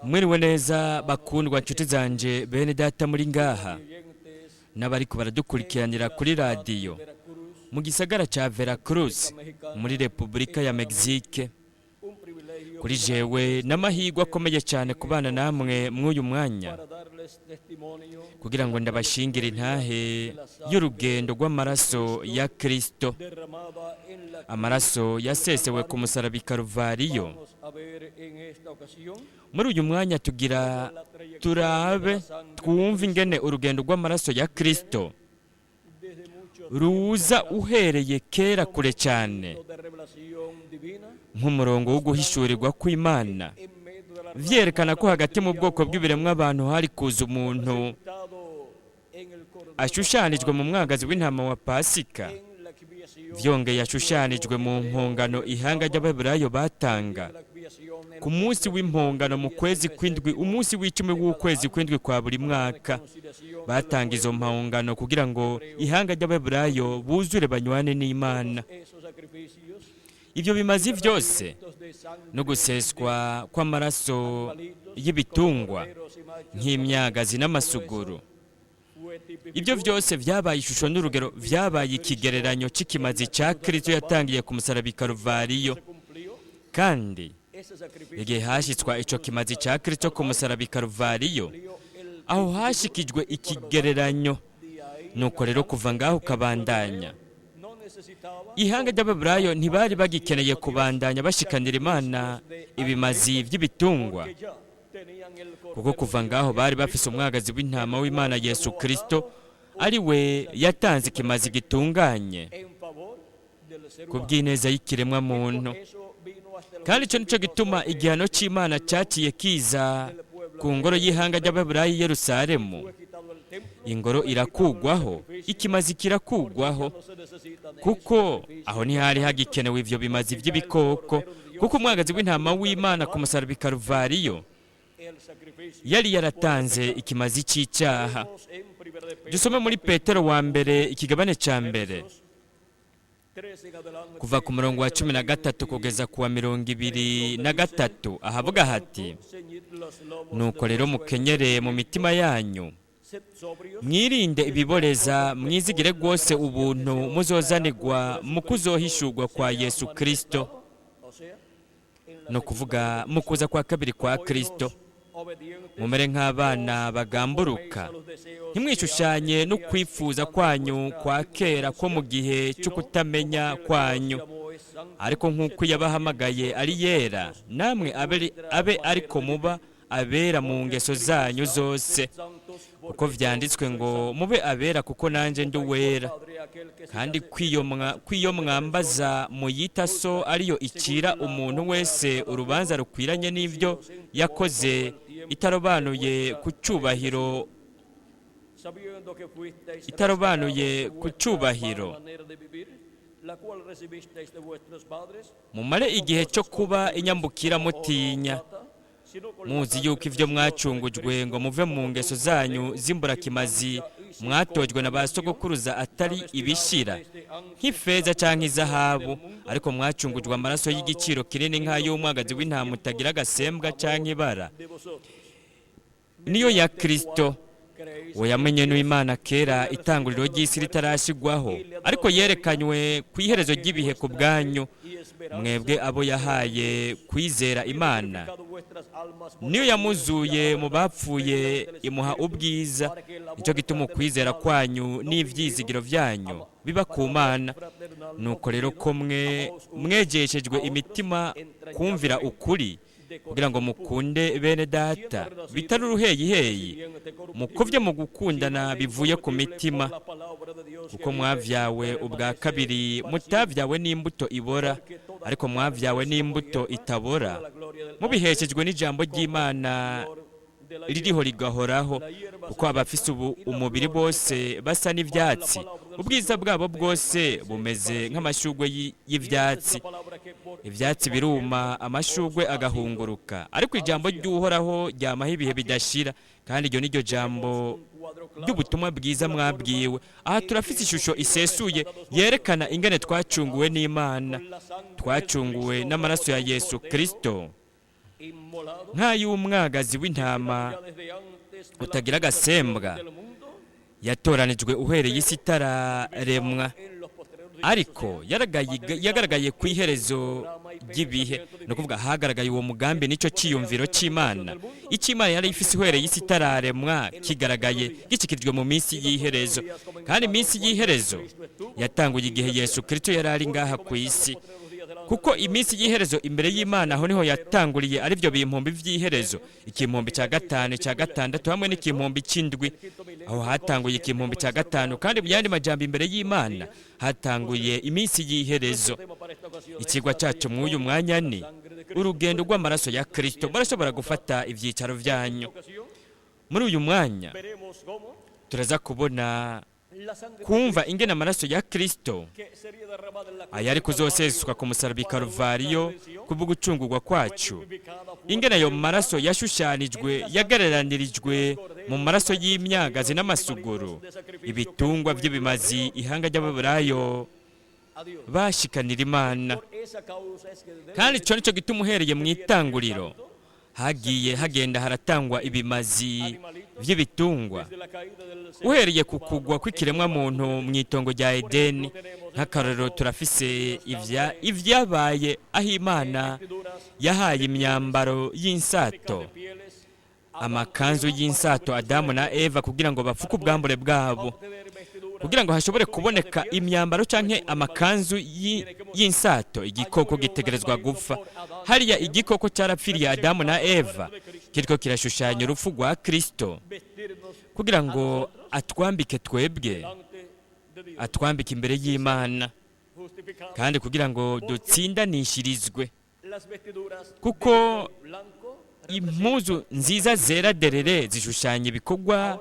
Mwiriwe neza bakundwa nshuti zanje bene data muri ngaha n'abariko baradukurikiranira kuri radiyo mu gisagara ca Veracruz muri Repubulika ya Mexique. Kuri jewe n'amahirwe akomeye cyane kubana namwe mw'uyu mwanya kugira ngo ndabashingire intahe y'urugendo rw'amaraso ya Kristo, amaraso yasesewe ku musaraba Karuvariyo. Muri uyu mwanya tugira turabe twumve ingene urugendo rw'amaraso ya Kristo ruza uhereye kera kure cyane nk'umurongo wo guhishurirwa kw'Imana, vyerekana ko hagati mu bwoko bw'ibiremwa abantu hari kuza umuntu ashushanijwe mu mwagazi w'intama wa Pasika, vyongeye ashushanijwe mu mpongano ihanga ry'Abaheburayo batanga ku munsi w'impongano mu kwezi kw'indwi, umunsi w'icumi w'ukwezi kw'indwi kwa buri mwaka. Batanga izo mpongano kugira ngo ihanga ry'Abaheburayo buzure banywane n'Imana. Ivyo bimazi vyose no guseswa kw'amaraso y'ibitungwa nk'imyagazi n'amasuguru, ibyo vyose vyabaye ishusho n'urugero, vyabaye ikigereranyo c'ikimazi ca Kristo yatangiye ku musaraba Karuvariyo. Kandi igihe hashitswa ico kimazi ca Kristo ku musaraba Karuvariyo, aho hashikijwe ikigereranyo. Nuko rero kuva ngaho kabandanya, ihanga ry'Abaheburayo ntibari bagikeneye kubandanya bashikanira Imana ibimazi vy'ibitungwa, kuko kuva ngaho bari bafise umwagazi w'intama w'Imana Yesu Kristo, ari we yatanze ikimazi gitunganye ku bw'ineza y'ikiremwa muntu. Kandi ico nico gituma igihano c'Imana caciye kiza ku ngoro y'ihanga ry'Abaheburayo i Yerusalemu. Ingoro irakugwaho, ikimazi kirakugwaho, kuko aho ntihari hagikenewe ivyo bimazi vy'ibikoko, kuko umwagazi w'intama w'Imana ku musaraba Karuvariyo yari yaratanze ikimazi c'icyaha. Dusome muri Petero wa mbere ikigabane ca mbere kuva ku murongo wa 13 kugeza ku wa 23, ahavuga hati: nuko rero mukenyere mu mitima yanyu, mwirinde ibiboreza, mwizigire rwose ubuntu muzozanirwa mu kuzohishurwa kwa Yesu Kristo, no kuvuga mu kuza kwa kabiri kwa Kristo. Mumere nk'abana bagamburuka, ntimwishushanye no kwifuza kwanyu kwa kera ko mu gihe cyo kutamenya kwanyu, ariko nk'uko yabahamagaye ari yera, namwe abe ariko muba abera mu ngeso zanyu zose, kuko vyanditswe ngo mube abera kuko nanje ndi uwera. Kandi kwiyo mwambaza muyita so, ariyo icira umuntu wese urubanza rukwiranye n'ivyo yakoze, itarobanuye ku cubahiro. Mumare igihe cyo kuba inyambukira mutinya, muzi yuko ivyo mwacungujwe ngo muve mu ngeso zanyu z'imburakimazi mwatojwe na ba sogokuruza atari ibishira nk'ifeza canke izahabu, ariko mwacungujwe amaraso y'igiciro kinini nk'ay'umwagazi w'intama utagira agasembwa canke ibara, niyo ya Kristo. Uwo yamenye n'Imana kera itanguriro ry'isi ritarashigwaho, ariko yerekanywe ku iherezo ry'ibihe ku bwanyu, mwebwe abo yahaye kwizera Imana. Niyo yamuzuye mu bapfuye imuha ubwiza, nicyo gituma ukwizera kwanyu n'ivyizigiro vyanyu biba ku Mana. Nuko rero ko mwejeshejwe imitima kumvira ukuri, kugira ngo mukunde bene data bitari uruheyiheyi, mukuvye mu gukundana bivuye ku mitima, kuko mwavyawe ubwa kabiri, mutavyawe n'imbuto ibora, ariko mwavyawe n'imbuto itabora, mubiheshejwe n'ijambo ry'Imana ririho rigahoraho, kuko abafise umubiri bose basa n'ivyatsi, ubwiza bwabo bwose bumeze nk'amashugwe y'ivyatsi. Ivyatsi biruma, amashugwe agahunguruka, ariko ijambo ry'Uhoraho ryamaho ibihe bidashira. Kandi iryo niryo jambo ry'ubutumwa bwiza mwabwiwe. Aha turafite ishusho isesuye yerekana ingene twacunguwe n'Imana, twacunguwe n'amaraso ya Yesu Kristo, nk'ay'umwagazi w'intama utagira agasembwa yatoranijwe uhereye isi itararemwa, ariko yagaragaye ku iherezo ry'ibihe. ni ukuvuga hagaragaye uwo mugambi n'icyo cyiyumviro cy'Imana. icyo Imana yari ifise uhereye isi itararemwa kigaragaye gishyikirijwe mu minsi y'iherezo, kandi iminsi y'iherezo yatanguye igihe Yesu Kristo yari ari ngaha ku isi, kuko iminsi y'iherezo imbere y'Imana aho niho yatanguriye, ari byo bihumbi by'iherezo, ikihumbi cya gatanu, cya gatandatu hamwe n'ikihumbi cy'indwi. aho hatanguye ikihumbi cya gatanu, kandi mu yandi majambo imbere y'Imana hatanguye iminsi y'iherezo. Ikigwa cyacu muri uyu mwanya ni urugendo rw'amaraso ya Kristo. Barashobora gufata ibyicaro byanyu. Muri uyu mwanya turaza kubona kumva ingene amaraso ya Kristo ayari kuzoseswa ku musaraba Karuvariyo kubwo gucungurwa kwacu, ingene ayo maraso yashushanijwe, yagararanirijwe mu maraso y'imyagazi n'amasuguru, ibitungwa by'ibimazi ihanga ry'Abaheburayo bashikanira Imana. kandi icyo nicyo gituma uhereye mu itanguriro hagenda haratangwa ibimazi by'ibitungwa, uhereye ku kugwa kw'ikiremwa muntu mu itongo rya Edeni. nk'akarorero turafise ibyabaye aho Imana yahaye imyambaro y'insato, amakanzu y'insato Adamu na Eva kugira ngo bapfuke ubwambure bwabo, kugira ngo hashobore kuboneka imyambaro canke amakanzu y'insato. igikoko gitegerezwa gupfa. hariya igikoko cyarapfiriye Adamu na Eva, kiriko kirashushanya urupfu rwa Kristo kugira ngo atwambike twebwe, atwambike imbere y'Imana, kandi kugira ngo dutsindanishirizwe, kuko impuzu nziza zera derere zishushanya ibikorwa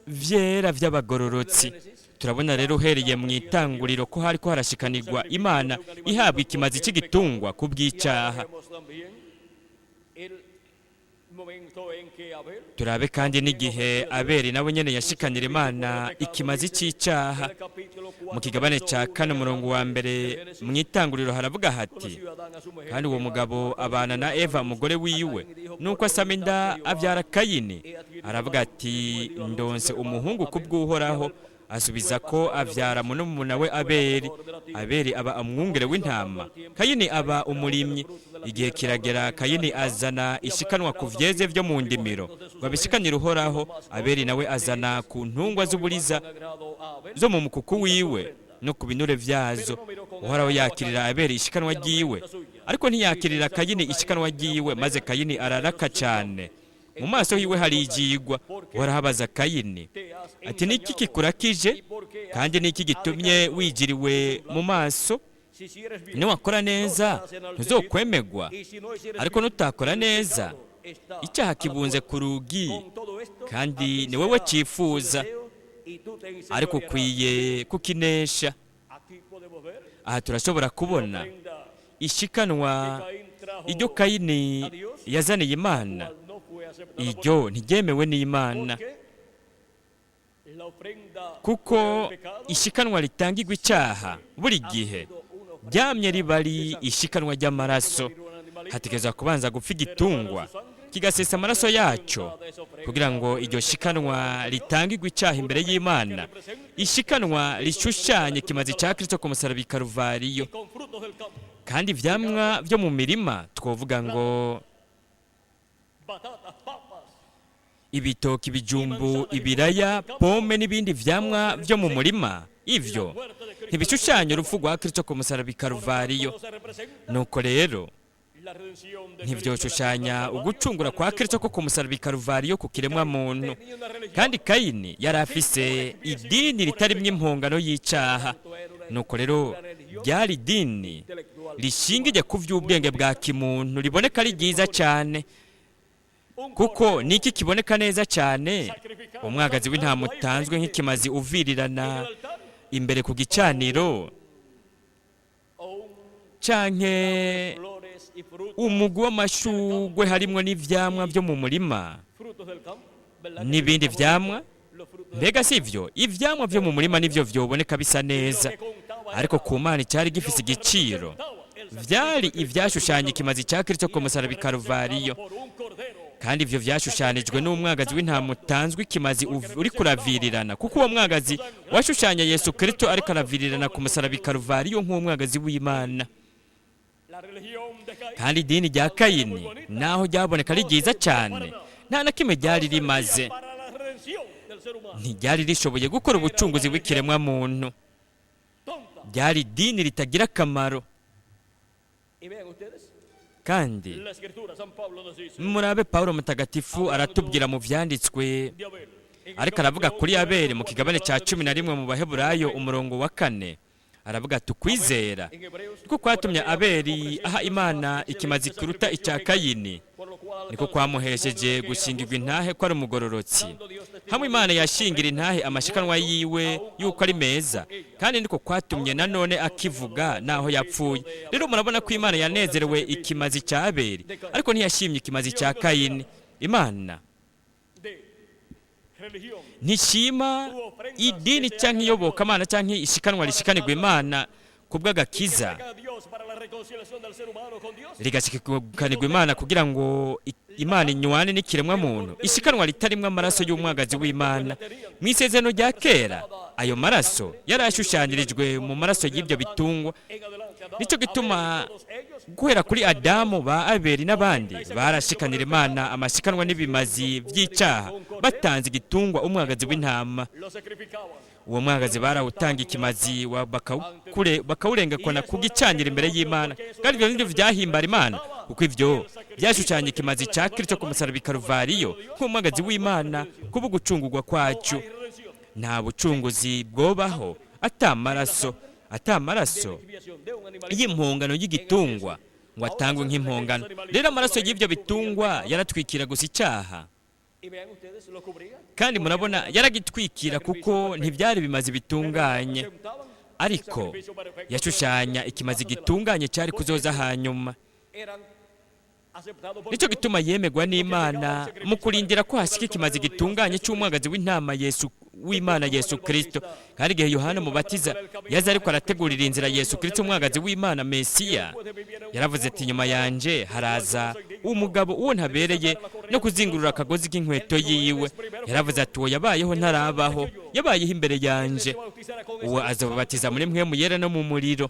vyera vy'abagororotsi. turabona rero uhereye mu itanguriro ko hariko harashikanirwa Imana ihabwa ikimazi cy'igitungwa ku bw'icyaha. turabe kandi n'igihe Abeli nawe nyene yashikanira Imana ikimazi cy'icyaha. mu kigabane cya 4 umurongo wa mbere mu itanguriro haravuga hati, kandi uwo mugabo abana na Eva umugore wiwe, nuko asama inda abyara Kayini. aravuga ati, ndonse umuhungu kubw'Uhoraho. asubiza ko abyara munumuna we Abeli. Abeli aba umwungere w'intama, Kayini aba umurimyi. igihe kiragera, Kayini azana ishikanwa ku vyeze vyo mu ndimiro ngo abishikanire Uhoraho. Abeli nawe azana ku ntungwa z'uburiza zo mu mukuku wiwe no ku binure vyazo. Uhoraho yakirira Abeli ishikanwa ryiwe, ariko ntiyakirira Kayini ishikanwa ryiwe, maze Kayini araraka cyane. mu maso hiwe hari ijigwa. Uhoraho abaza Kayini ati, niki kikurakije, kandi niki gitumye wigiriwe mu maso? niwakora neza ntuzokwemegwa, ariko nutakora neza icyaha kibunze ku rugi, kandi ni wowe cyifuza, ariko ukwiye kukinesha. aha turashobora kubona ishikanwa iryo Kayini yazaniye Imana, iryo ntiryemewe n'Imana, kuko ishikanwa ritangirwa icyaha buri gihe ryamye riba ari ishikanwa ry'amaraso. hategerezwa kubanza gupfa igitungwa kigasesa amaraso yacyo kugira ngo iryo shikanwa ritangirwe icyaha imbere y'Imana. ishikanwa rishushanye kimazi cya Kristo ku musaraba Karuvariyo. kandi ivyamwa byo mu mirima twovuga ngo ibitoki, ibijumbu, ibiraya, pome n'ibindi vyamwa byo mu murima, ivyo ntibishushanya urupfu rwa Kristo ku musaraba Karuvariyo. nuko rero ntivyoshushanya ugucungura kwa Kristo ko ku musaraba Karuvariyo ku kiremwa muntu. kandi Kayini yari afise idini ritarimwo impongano y'icyaha. nuko rero ryari idini rishingiye ku vy'ubwenge bwa kimuntu, riboneka ari ryiza cyane. kuko niki kiboneka neza cyane? umwagazi w'intama utanzwe nk'ikimazi uvirirana imbere ku gicaniro, canke umugwi w'amashugwe harimwo n'ivyamwa byo mu murima n'ibindi vyamwa. mbega sivyo ivyamwa byo mu murima nivyo vyoboneka bisa neza, ariko ku Mana cyari gifise igiciro. byari ibyashushanya ikimazi cya kristo ku musaraba i Karuvariyo, kandi ibyo byashushanijwe n'umwagazi w'intama utanzwe ikimazi uri kuravirirana, kuko uwo mwagazi washushanya Yesu Kristo ariko aravirirana ku musaraba i Karuvariyo nk'umwagazi w'Imana. Kandi idini rya Kayini naho ryaboneka ari ryiza cyane, nta na kimwe ryari rimaze, ntiryari rishoboye gukora ubucunguzi bw'ikiremwa muntu, ryari idini ritagira akamaro. Kandi murabe Pawulo mutagatifu aratubwira mu byanditswe, ariko aravuga kuri Abeli mu kigabane cya 11 mu Baheburayo umurongo wa 4, aravuga ati ukwizera niko kwatumye Abeli aha Imana ikimazi kiruta icya Kayini, niko kwamuhesheje gushingirwa intahe ko ari umugororotsi, hamwe Imana yashingira intahe amashikanwa yiwe yuko ari meza, kandi niko kwatumye nanone akivuga naho yapfuye. Rero murabona ko Imana yanezerewe ikimazi cya Abeli, ariko ntiyashimye ikimazi cya Kayini. Imana ntishima idini cyangwa iyobokamana cyangwa ishikanwa rishikanirwa Imana ku bw'agakiza, rigashikanirwa Imana kugira ngo Imana inywane n'ikiremwa muntu, ishikanwa ritarimwe amaraso y'umwagazi w'Imana. Mu isezerano rya kera ayo maraso yari ashushanyirijwe mu maraso y'ibyo bitungwa, nicyo gituma guhera kuri Adamu, ba Abeli n'abandi barashikanira Imana amashikanwa n'ibimazi by'icyaha, batanze igitungwa umwagazi w'intama. Uwo mwagazi barawutanga ikimazi bakawurengekana kugicanira imbere y'Imana, kandi ibyo nibyo byahimbara Imana, kuko ibyo byashushanya ikimazi cya Kristo ku musaraba i Karuvariyo nk'umwagazi w'Imana kuba gucungurwa kwacu. Nta bucunguzi bwobaho atamaraso y'impongano y'igitungwa ngo atangwe nk'impongano. Rero amaraso y'ibyo bitungwa yaratwikira gusa icyaha, kandi murabona yaragitwikira kuko ntibyari bimaze bitunganye, ariko yashushanya ikimazi gitunganye cyari kuzoza hanyuma. Nicyo gituma yemegwa n'Imana mu kurindira ko hashyika ikimazi gitunganye cy'umwagazi w'intama w'Imana Yesu Kristo. Kandi igihe Yohana Mubatiza yaza ariko arategurira inzira Yesu Kristo umwagazi w'Imana Mesiya, yaravuze ati nyuma yanje haraza umugabo uwo ntabereye no kuzingurura akagozi k'inkweto yiwe. Yaravuze ati uwo yabayeho ntarabaho, yabayeho imbere yanje, uwo azababatiza muri mpwemu yera no mu muriro.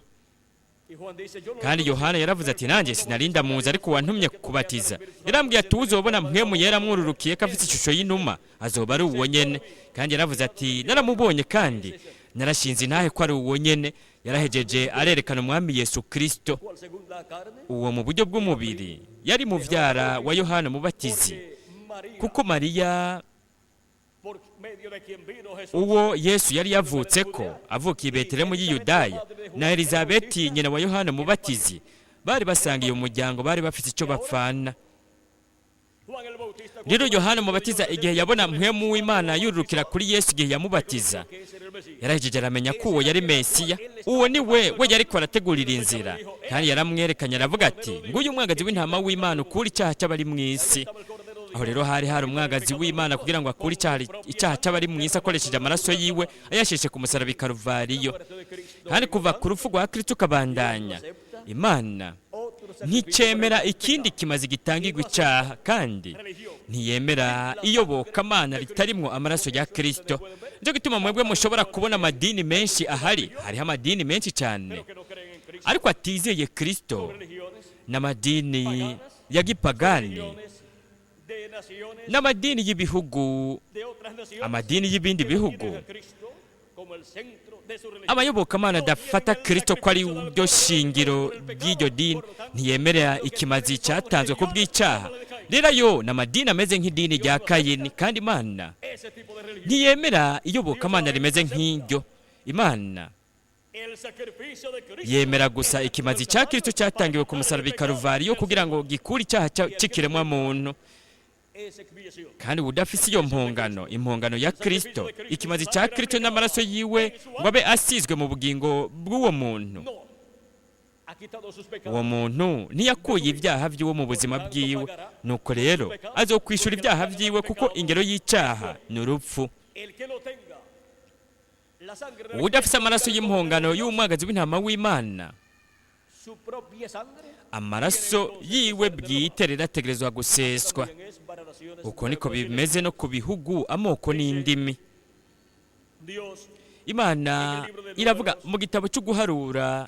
Kandi Yohana yaravuze ati nanjye sinarinda muzi, ariko wantumye kubatiza yarambwiye ati uzobona mpwemu yera mwururukiye ko afite ishusho y'inuma azoba ari uwo nyene. Kandi yaravuze ati naramubonye kandi narashinze intahe ko ari uwo nyene. Yarahejeje arerekana umwami Yesu Kristo. Uwo mu buryo bw'umubiri yari muvyara wa Yohana Mubatizi, kuko Mariya uwo Yesu yari yavutse ko avukiye Betelehemu y'i Yudaya, na Elizabeti nyina wa Yohana Mubatizi bari basangiye umuryango, bari bafite icyo bapfana. Rero Yohana Mubatiza igihe yabona mpwemu w'Imana yururukira kuri Yesu igihe yamubatiza, yarahejeje aramenya ko uwo yari Mesiya, uwo ni we yari ko arategurira inzira, kandi yaramwerekanye aravuga ati nguyu umwagazi w'intama w'Imana ukura icyaha cy'abari mu isi. Aho rero hari umwagazi w'Imana kugira ngo akure icyaha cy'abari mu isi akoresheje amaraso yiwe ayasheshe ku musaraba i Karuvariyo. Kandi kuva ku rupfu rwa Kristo kabandanya, Imana nticemera ikindi kimazi gitangirwa icyaha, kandi ntiyemera iyobokamana ritarimwo amaraso ya Kristo. Nicyo gituma mwebwe mushobora kubona amadini menshi ahari, hariho amadini menshi cyane, ariko atizeye Kristo, n'amadini ya gipagani, n'amadini y'ibihugu, amadini y'ibindi bihugu. Abayobokamana adafata Kristo ko ari ryo shingiro ry'iryo dini, ntiyemera ikimazi cyatanzwe ku bw'icyaha. Rero yo n'amadini ameze nk'idini rya Kayini, kandi Imana ntiyemera iyobokamana rimeze nk'iryo. Imana yemera gusa ikimazi cya Kristo cyatangiwe ku musaraba i Karuvariyo kugira ngo gikure icyaha cy'ikiremwa muntu. Kandi udafise iyo impongano ya Kristo, ikimazi cya Kristo n'amaraso yiwe ngo abe asizwe mu bugingo bw'uwo muntu, uwo muntu ntiyakuye ibyaha by'uwo mu buzima bwiwe. Nuko rero azokwishura ibyaha byiwe, kuko ingero y'icyaha ni urupfu. Udafise amaraso y'impongano y'umwagazi w'intama w'Imana amaraso yiwe bwite rero ategerezwa guseswa. Uko niko bimeze no ku bihugu, amoko n'indimi. Imana iravuga mu gitabo cyo guharura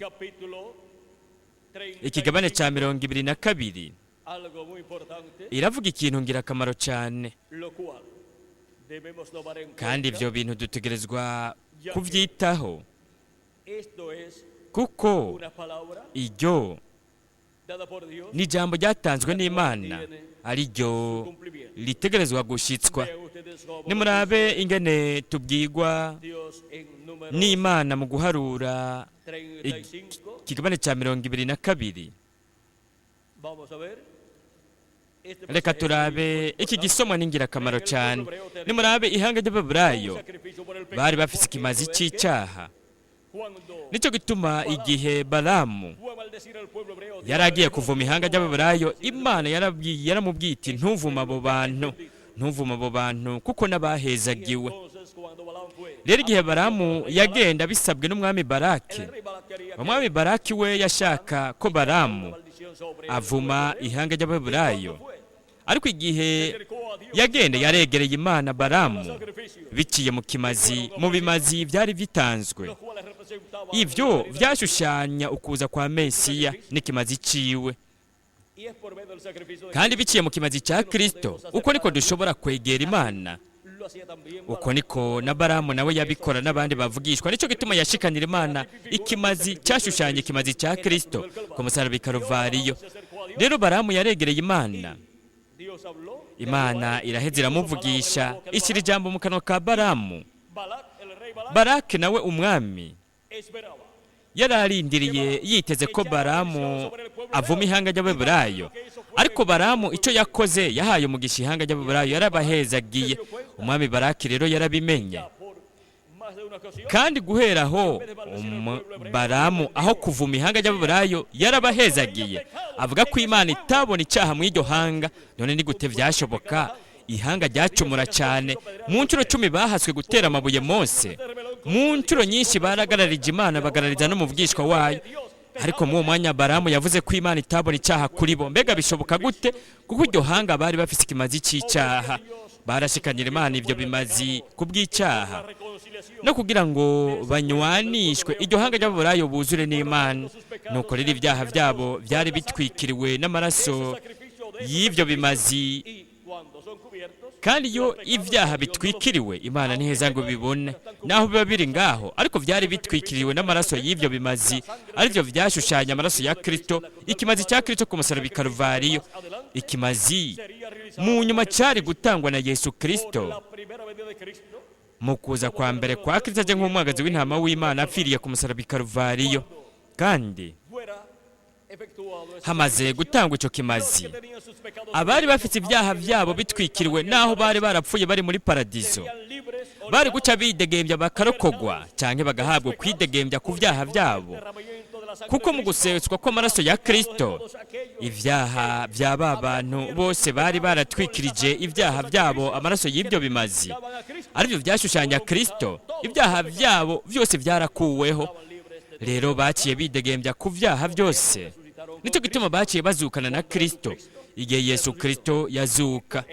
ikigabane cya 22, iravuga ikintu ngirakamaro cyane, kandi ibyo bintu dutegerezwa kubyitaho, kuko iryo ni ijambo ryatanzwe n'Imana, ari ryo ritegerezwa gushyitswa. Nimurabe ingene tubwirwa n'Imana mu guharura ikigabane cya 22. Reka turabe iki gisomwa n'ingirakamaro cyane. Nimurabe ihanga ry'Abaheburayo bari bafise ikimazi cy'icyaha. Nicyo gituma igihe Balamu yaragiye kuvuma ihanga ry'Abaheburayo, Imana yaramubwiye iti ntuvuma abo bantu kuko n'abahezagiwe. Rero igihe Balamu yagenda bisabwe n'umwami Baraki, umwami Baraki we yashaka ko Balamu avuma ihanga ry'Abaheburayo, ariko igihe yagenda yaregereye Imana Balamu biciye mu bimazi byari bitanzwe. Ibyo byashushanya ukuza kwa Mesiya n'ikimazi ciwe, kandi biciye mu kimazi cya Kristo. Uko niko dushobora kwegera Imana, uko niko na Balamu nawe yabikora n'abandi bavugishwa. Nicyo gituma yashikanira Imana ikimazi cyashushanya ikimazi cya Kristo ku musaraba i Karuvariyo. Rero Balamu yaregereye Imana, Imana iraheza iramuvugisha, ishyira ijambo mu kanwa ka Balamu. Baraki nawe umwami yararindiriye yiteze ko Balamu avuma ihanga ry'Abaheburayo, ariko Balamu icyo yakoze yahaye umugisha ihanga ry'Abaheburayo, yarabahezagiye. Umwami Baraki rero yarabimenye, kandi guhera aho Balamu aho kuvuma ihanga ry'Abaheburayo yarabahezagiye, avuga ko Imana itabona icyaha mu iryo hanga. None ni gute byashoboka? Ihanga ryacumura cyane. Mu ncuro 10 bahaswe gutera amabuye Mose, mu ncuro nyinshi baragararije Imana, bagarariza no mu bwishwa wayo. Ariko mu mwanya Balamu yavuze ko Imana itabona icyaha kuri bo. Mbega bishoboka gute? Kuko iryo hanga bari bafise ikimazi cy'icyaha, barashikanyira Imana ibyo bimazi ku bw'icyaha, no kugira ngo banywanishwe iryo hanga ry'Abaheburayo buzure n'Imana. Nuko rero ibyaha byabo byari bitwikiriwe n'amaraso y'ibyo bimazi, kandi iyo ibyaha bitwikiriwe Imana ntiheza ngo bibone naho biba biri ngaho, ariko byari bitwikiriwe n'amaraso y'ibyo bimazi, aribyo byashushanya amaraso ya Kristo, ikimazi cya Kristo ku musaraba i Karuvariyo. Ikimazi mu nyuma cyari gutangwa na Yesu Kristo mu kuza kwa mbere kwa Kristo aje nk'umwagazi w'intama w'Imana apfiriye ku musaraba i Karuvariyo. Kandi hamaze gutangwa icyo kimazi, abari bafite ibyaha byabo bitwikiriwe naho bari barapfuye bari muri paradizo, bari guca bidegembya bakarokogwa cyangwa bagahabwa kwidegembya ku byaha byabo, kuko mu guseswa kw'amaraso ya Kristo ibyaha by'aba bantu bose bari baratwikirije ibyaha byabo amaraso y'ibyo bimazi, aribyo byashushanya Kristo. Ibyaha byabo byose byarakuweho, rero baciye bidegembya ku byaha byose. Nicyo gituma baciye bazukana na Kristo igihe Yesu Kristo yazuka,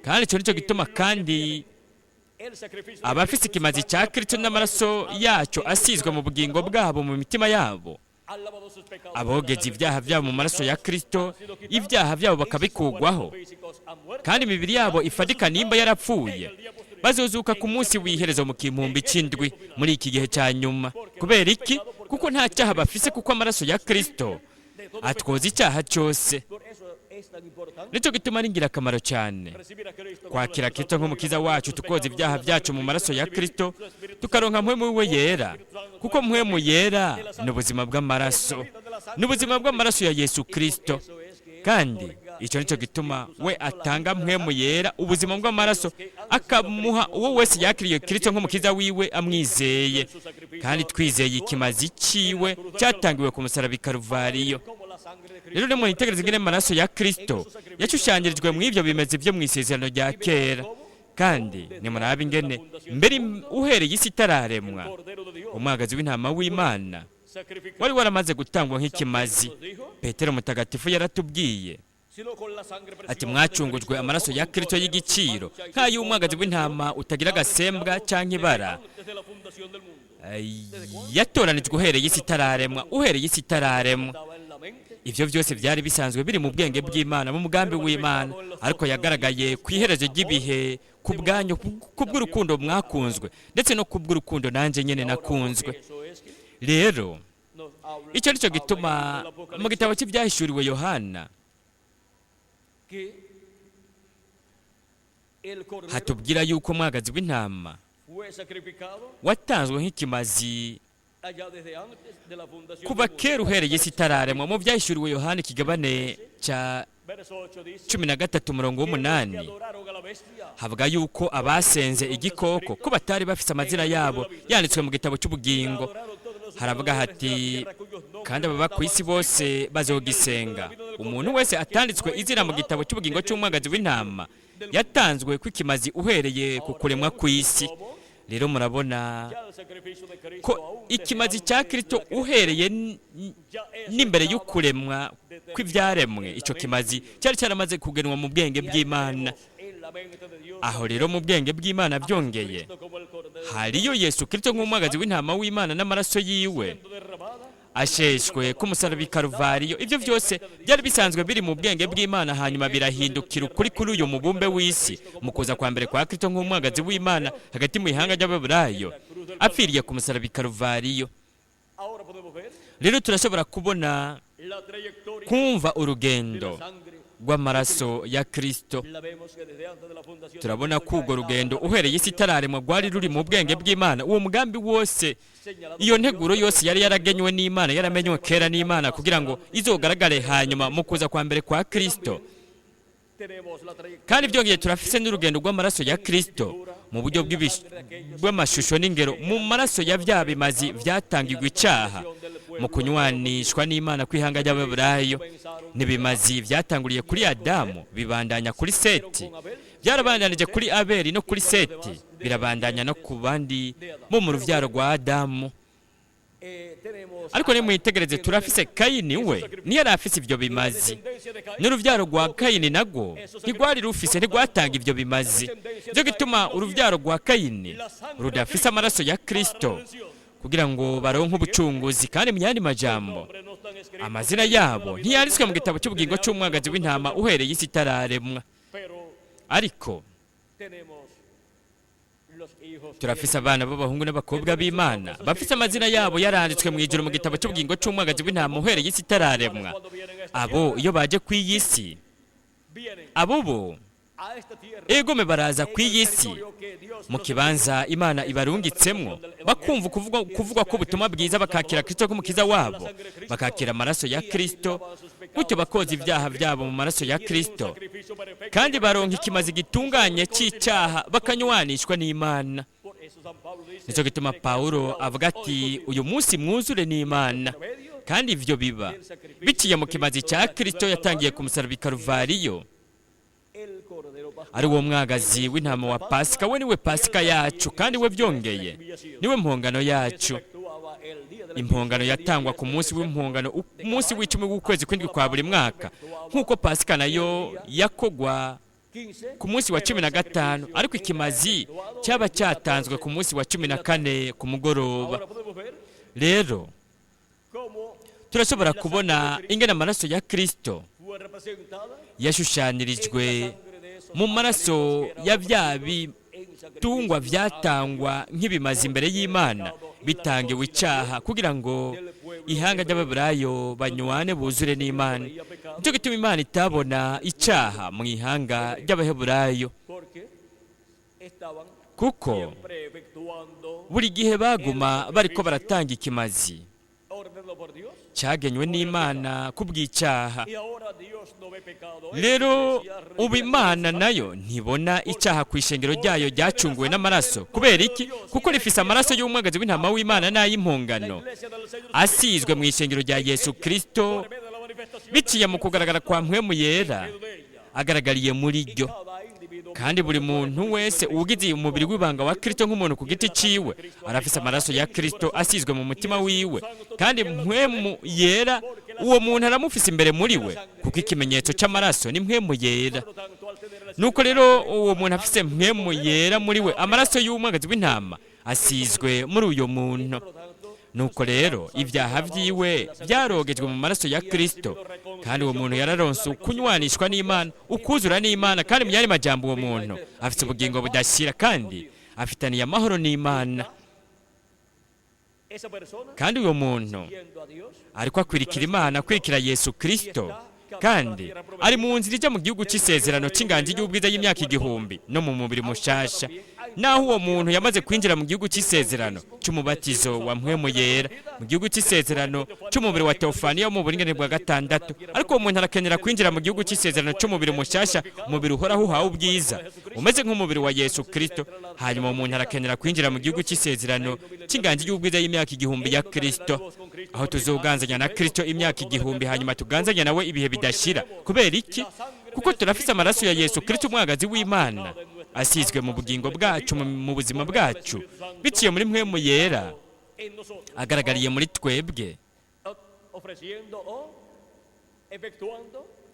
kandi icyo nicyo gituma kandi abafite ikimazi cya Kristo n'amaraso yacyo asizwe mu bugingo bwabo mu mitima yabo, abogeza ibyaha byabo mu maraso ya Kristo, ibyaha byabo bakabikugwaho, kandi imibiri yabo ifadika nimba yarapfuye, bazozuka ku munsi w'iherezo mu kimpumbi cy'indwi muri iki gihe cya nyuma. Kubera iki? Kuko nta cyaha bafise, kuko amaraso ya Kristo atwoza icyaha cyose. Nicyo gituma ari ingirakamaro cyane kwakira Kristo nk'umukiza wacu, tukoza ibyaha byacu mu maraso ya Kristo, tukaronka mpwemu we yera, kuko mpwemu yera ni ubuzima bw'amaraso, ni ubuzima bw'amaraso ya Yesu Kristo. Kandi icyo nicyo gituma we atanga mpwemu yera, ubuzima bw'amaraso, akamuha uwo wese yakiriye Kristo nk'umukiza wiwe amwizeye, kandi twizeye ikimazi ciwe cyatangiwe ku musaraba i Karuvariyo. Rero ni mwitegereze ingene amaraso ya Kristo yashushanyirijwe mu ibyo bimeze byo mu isezerano rya kera, kandi nimurabe ingene mbere uhereye isi itararemwa umwagazi w'intama w'Imana wari waramaze gutangwa nk'ikimazi. Petero mutagatifu yaratubwiye ati mwacungujwe amaraso ya kristo y'igiciro nk'ay'umwagazi w'intama utagira agasembwa cyangwa ibara, yatoranijwe uhereye isi itararemwa, Ibyo byose byari bisanzwe biri mu bwenge bw'Imana, mu mugambi w'Imana, ariko yagaragaye ku iherezo ry'ibihe ku bwanyu, kubw'urukundo mwakunzwe, ndetse no kubw'urukundo nanjye nyine nakunzwe. Rero icyo nicyo gituma mu gitabo cy'ibyahishuriwe Yohana hatubwira yuko umwagazi w'intama watanzwe nk'ikimazi kuva kera uhereye isi itararemwa. Mu byahishuriwe Yohana ikigabane cya 13:8 havuga yuko abasenze igikoko ko batari bafite amazina yabo yanditswe mu gitabo cy'ubugingo. Haravuga hati kandi ababa ku isi bose bazogisenga. Umuntu wese atanditswe izina mu gitabo cy'ubugingo cy'umwagazi w'intama yatanzwe kw'ikimazi uhereye ku kuremwa kw'isi. Rero murabona ko ikimazi cya Kristo uhereye n'imbere y'ukuremwa kw'ibyaremwe, icyo kimazi cyari cyaramaze kugenwa mu bwenge bw'Imana. Aho rero mu bwenge bw'Imana byongeye hariyo Yesu Kristo nk'umwagazi w'intama w'Imana n'amaraso yiwe asheshwe ku musaraba i Karuvariyo. Ibyo byose byari bisanzwe biri mu bwenge bw'Imana, hanyuma birahindukira ukuri kuri uyu mubumbe w'isi mu kuza kwa mbere kwa Kristo nk'umwagazi w'Imana hagati mu ihanga ry'Abaheburayo, apfiriye ku musaraba i Karuvariyo. Rero turashobora kubona kumva urugendo rw'amaraso ya Kristo. Turabona ko urwo rugendo uhereye isi itararemwa rwari ruri mu bwenge bw'Imana. Uwo mugambi wose, iyo nteguro yose yari yaragenywe n'Imana, yaramenywe kera n'Imana kugira ngo izogaragare hanyuma mu kuza kwa mbere kwa Kristo. Kandi byongeye turafise n'urugendo rw'amaraso ya Kristo mu buryo bw'amashusho n'ingero mu maraso ya bya bimazi byatangirwa icyaha mu kunywanishwa n'Imana kw'ihanga ry'Abaheburayo. N'ibimazi byatanguriye kuri Adamu bibandanya kuri Seti, byarabandanije kuri Abeli no kuri Seti, birabandanya no ku bandi bo mu rubyaro rwa Adamu. Ariko nimwitegereze turafise Kayini, we ntiyari afise ibyo bimazi, n'urubyaro rwa Kayini nagwo ntigwari rufise, ntigwatanga ibyo bimazi. Byo gituma urubyaro rwa Kayini rudafise amaraso ya Kristo kugira ngo baronke ubucunguzi. Kandi mu yandi majambo, amazina yabo ntiyanditswe mu gitabo cy'ubugingo cy'umwagazi w'intama uhereye isi itararemwa. Ariko turafise abana b'abahungu n'abakobwa b'Imana bafise amazina yabo yaranditswe mu ijuru mu gitabo cy'ubugingo cy'umwagazi w'intama uhereye isi itararemwa. Abo iyo baje ku iyi si, abo bo egome baraza ku iyi si mu kibanza Imana ibarungitsemo, bakumva kuvugwa ko ubutumwa bwiza, bakakira Kristo nk'umukiza wabo, bakakira amaraso ya Kristo, gutyo bakoza ibyaha byabo mu maraso ya Kristo, kandi baronka ikimazi gitunganye cy'icyaha, bakanywanishwa n'Imana. Nicyo gituma Pawulo avuga ati uyu munsi mwuzure n'Imana. Kandi ivyo biba biciye mu kimazi cya Kristo yatangiye ku musaraba i Karuvariyo, ari wo mwagazi w'intama wa Pasika. We niwe Pasika yacu, kandi we byongeye niwe mpongano yacu. Impongano yatangwa ku munsi w'impongano, umunsi w'icumi w'ukwezi kw'indwi kwa buri mwaka, nk'uko Pasika nayo yakogwa ku munsi wa 15, ariko ikimazi cyaba cyatanzwe ku munsi wa 14 ku mugoroba. Rero turashobora kubona ingene amaraso ya Kristo yashushanirijwe mu maraso ya bya bitungwa byatangwa nk'ibimazi imbere y'Imana, bitangiwe icyaha kugira ngo ihanga ry'Abaheburayo banywane buzure n'Imana. Nicyo gituma Imana itabona icyaha mu ihanga ry'Abaheburayo, kuko buri gihe baguma bariko baratanga ikimazi cyagenywe n'Imana kubw'icyaha. Rero ubu Imana nayo ntibona icyaha ku ishengero ryayo ryacunguwe n'amaraso. Kubera iki? Kuko rifise amaraso y'umwagazi w'intama w'Imana n'ay'impongano asizwe mu ishengero rya Yesu Kristo, biciye mu kugaragara kwa mpwemu yera agaragariye muri ryo. kandi buri muntu wese ugize umubiri w'ibanga wa kristo nk'umuntu ku giti ciwe arafise amaraso ya kristo asizwe mu mutima wiwe, kandi mpwemu yera uwo muntu aramufise imbere muri we, kuko ikimenyetso c'amaraso ni mpwemu yera. Nuko rero uwo muntu afise mpwemu yera muri we, amaraso y'umwagazi w'intama asizwe muri uyo muntu. Nuko rero ibyaha vyiwe byarogejwe mu maraso ya kristo, kandi uwo muntu yararonse ukunywanishwa n'Imana, ukuzura n'Imana, kandi mu yandi majambo uwo muntu afite ubugingo budashira kandi afitaniye amahoro n'Imana. Kandi uwo muntu ariko akwirikira Imana, akwirikira Yesu Kristo, kandi ari mu nzira ija mu gihugu c'isezerano c'inganji y'ubwiza y'imyaka 1000 no mu mubiri mushasha. Naho uwo muntu yamaze kwinjira mu gihugu c'isezerano c'umubatizo wa mpwemu yera, mu gihugu c'isezerano c'umubiri wa teofaniya mu buringanire bwa gatandatu, ariko uwo muntu arakenera kwinjira mu gihugu c'isezerano c'umubiri mushasha, umubiri uhoraho uhawe ubwiza umeze nk'umubiri wa Yesu Kristo. Hanyuma uwo muntu arakenera kwinjira mu gihugu c'isezerano c'inganji y'ubwiza y'imyaka 1000 ya Kristo, aho tuzoganzanya na Kristo imyaka 1000, hanyuma tuganzanya nawe ibihe bidashira. Kubera iki? Kuko turafise amaraso ya Yesu Kristo umwagazi w'Imana asizwe mu bugingo bwacu, mu buzima bwacu, biciye muri mpwemu yera agaragariye muri twebwe,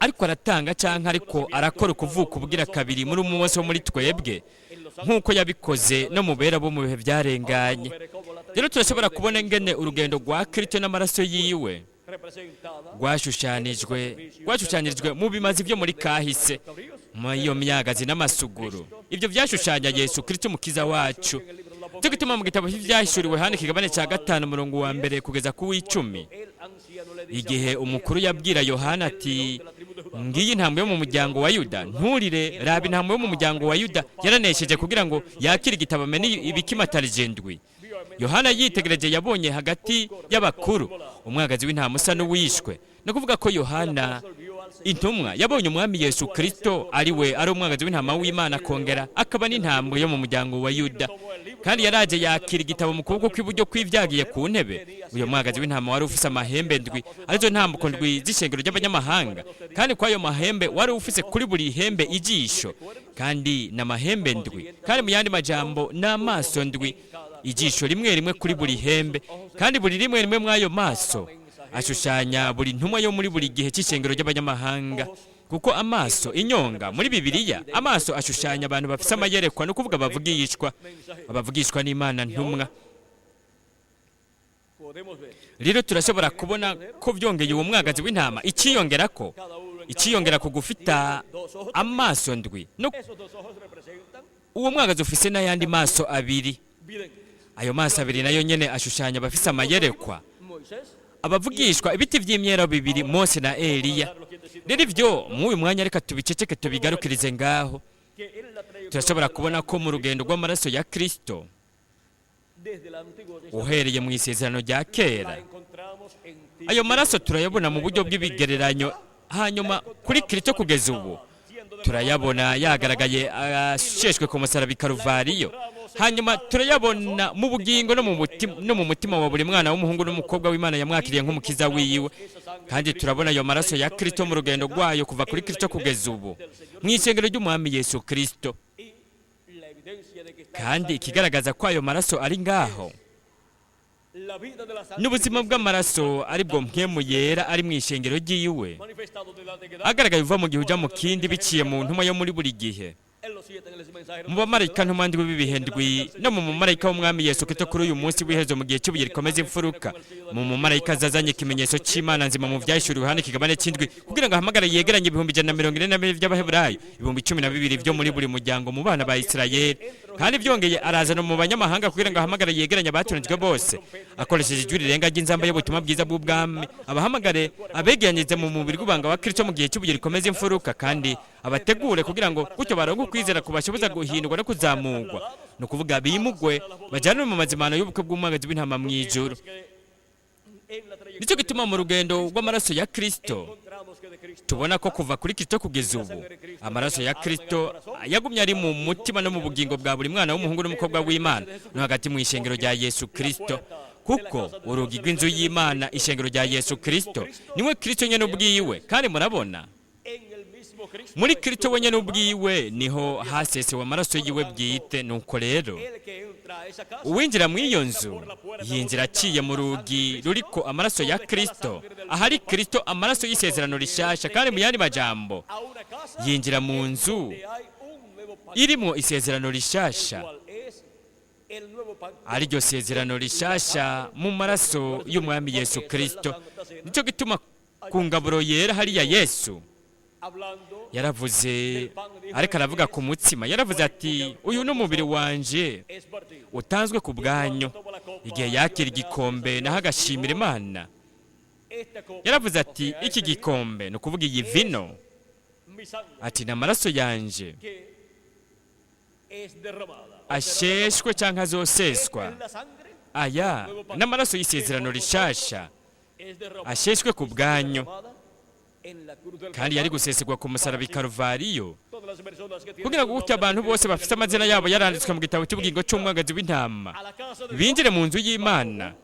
ariko aratanga canke ariko arakora ukuvuka ubugira kabiri muri umwe wose wo muri twebwe, nk'uko yabikoze no mu bera bo mu bihe byarenganye. Rero turashobora kubona ingene urugendo rwa Kristo n'amaraso yiwe rwashushanyirijwe mu bimazi byo muri kahise, mu iyo myagazi n'amasuguru. Ibyo byashushanya Yesu Kristo umukiza wacu. Cyo gituma mu gitabo cy'ibyahishuriwe hano ikigabane cya 5 umurongo wa 1 kugeza ku w'10, igihe umukuru yabwira Yohana ati, ngiyi intambwe yo mu muryango wa Yuda, nturire, raba intambwe yo mu muryango wa Yuda yaranesheje kugira ngo yakire igitabo amenye ibikimatarije ndwi. Yohana yitegereje yabonye hagati y'abakuru umwagazi w'intama usa n'uwishwe. No kuvuga ko Yohana intumwa yabonye umwami Yesu Kristo ari umwagazi w'intama w'Imana, kongera akaba n'intambwe yo mu muryango wa Yuda, kandi yaraje yakira igitabo mu kuboko kw'iburyo kw'ivyagiye ku ntebe. Uyo mwagazi w'intama wari ufise amahembe ndwi, arizo ntambuko ndwi z'ishengero ry'abanyamahanga, kandi kwa ayo mahembe wari ufise kuri buri hembe ijisho, kandi n'amahembe ndwi, kandi mu yandi majambo n'amaso ndwi, ijisho rimwe rimwe kuri buri hembe, kandi buri rimwe rimwe mw'ayo maso ashushanya buri ntumwa yo muri buri gihe cy'ishengero ry'abanyamahanga. Kuko amaso, inyonga muri Bibiliya, amaso ashushanya abantu bafise amayerekwa, no kuvuga abavugishwa n'Imana ntumwa. Rero turashobora kubona ko byongeye uwo mwagazi w'intama ikiyongera ku gufita amaso ndwi, no uwo mwagazi ufise n'ayandi maso abiri. Ayo maso abiri nayo nyene ashushanya abafise amayerekwa, abavugishwa ibiti vy'imyero bibiri, Mose na Eliya. Rero ivyo mu uyu mwanya reka tubiceceke tubigarukirize ngaho. Turashobora kubona ko mu rugendo rw'amaraso ya Kristo, uhereye mu isezerano rya kera, ayo maraso turayabona mu buryo bw'ibigereranyo, hanyuma kuri Kristo kugeza ubu turayabona yagaragaye asheshwe ku musaraba Karuvariyo, hanyuma turayabona mu bugingo no mu mutima wa buri mwana w'umuhungu n'umukobwa w'Imana yamwakiriye nk'umukiza wiwe. Kandi turabona ayo maraso ya Kristo mu rugendo rwayo kuva kuri Kristo kugeza ubu mu isengero ry'umwami Yesu Kristo. Kandi ikigaragaza ko ayo maraso ari ngaho n'ubuzima bw'amaraso ari bwo mpwemu yera ari mu ishengero ry'iwe, agaragaye uva mu gihe uja mu kindi biciye mu ntumwa yo muri buri gihe, mu bamarayika ntumwa ndwi b'ibihe ndwi, no mu mumarayika w'umwami Yesu Kristo kuri uyu munsi w'iherezo mu gihe cy'ubuye rikomeza imfuruka, mu mumarayika zazanye ikimenyetso c'Imana nzima mu vyahishuriwe hano ikigabane c'indwi, kugira ngo ahamagare yegeranye 142 by'Abaheburayo, 12 byo muri buri muryango mu bana ba Isirayeli. Kandi byongeye araza no mu banyamahanga kugira ngo ahamagare yegeranye abatunzwe bose, akoresheje ijwi rirenga ry'inzamba y'ubutumwa bwiza bw'ubwami, abahamagare abegeranyirize mu mubiri w'ibanga wa Kristo mu gihe cy'ubuye rikomeza imfuruka, kandi abategure kugira ngo gutyo baronke ukwizera kubashoboza guhindurwa no kuzamurwa, no kuvuga bimugwe bajyanwe mu mazimano y'ubukwe bw'umwagazi w'intama mu ijuru. Nicyo gituma mu rugendo rw'amaraso ya Kristo tubona ko kuva kuri Kristo kugeza ubu amaraso ya Kristo yagumye ari mu mutima no mu bugingo bwa buri mwana w'umuhungu n'umukobwa w'Imana no hagati mu ishengero rya Yesu Kristo, kuko urugi rw'inzu y'Imana ishengero rya Yesu Kristo niwe Kristo nyene ubwiwe. Kandi murabona muri kristo wenyine ubwiwe niho hasesewe amaraso yiwe bwite. nuko rero uwinjira mu iyo nzu yinjira aciye mu rugi ruriko amaraso ya kristo, ahari kristo amaraso y'isezerano rishasha. kandi mu yandi majambo yinjira mu nzu irimo isezerano rishasha, ariryo sezerano rishasha mu maraso y'umwami Yesu Kristo. nicyo gituma ku ngaburo yera hariya Yesu yaravuze, ariko aravuga ku mutsima, yaravuze ati uyu ni umubiri wanje utanzwe ku bwanyu. igihe yakira igikombe naho agashimira Imana, yaravuze ati iki gikombe, ni ukuvuga iyi vino, ati ni amaraso yanje asheshwe cyangwa azoseswa. aya n'amaraso y'isezerano rishasha asheshwe ku bwanyu, kandi yari gusesegwa ku musaraba i Karuvariyo, kugira ngo gutya abantu bose bafite amazina yabo yaranditswe mu gitabo cy'ubugingo cy'umwagazi w'intama binjire mu nzu y'Imana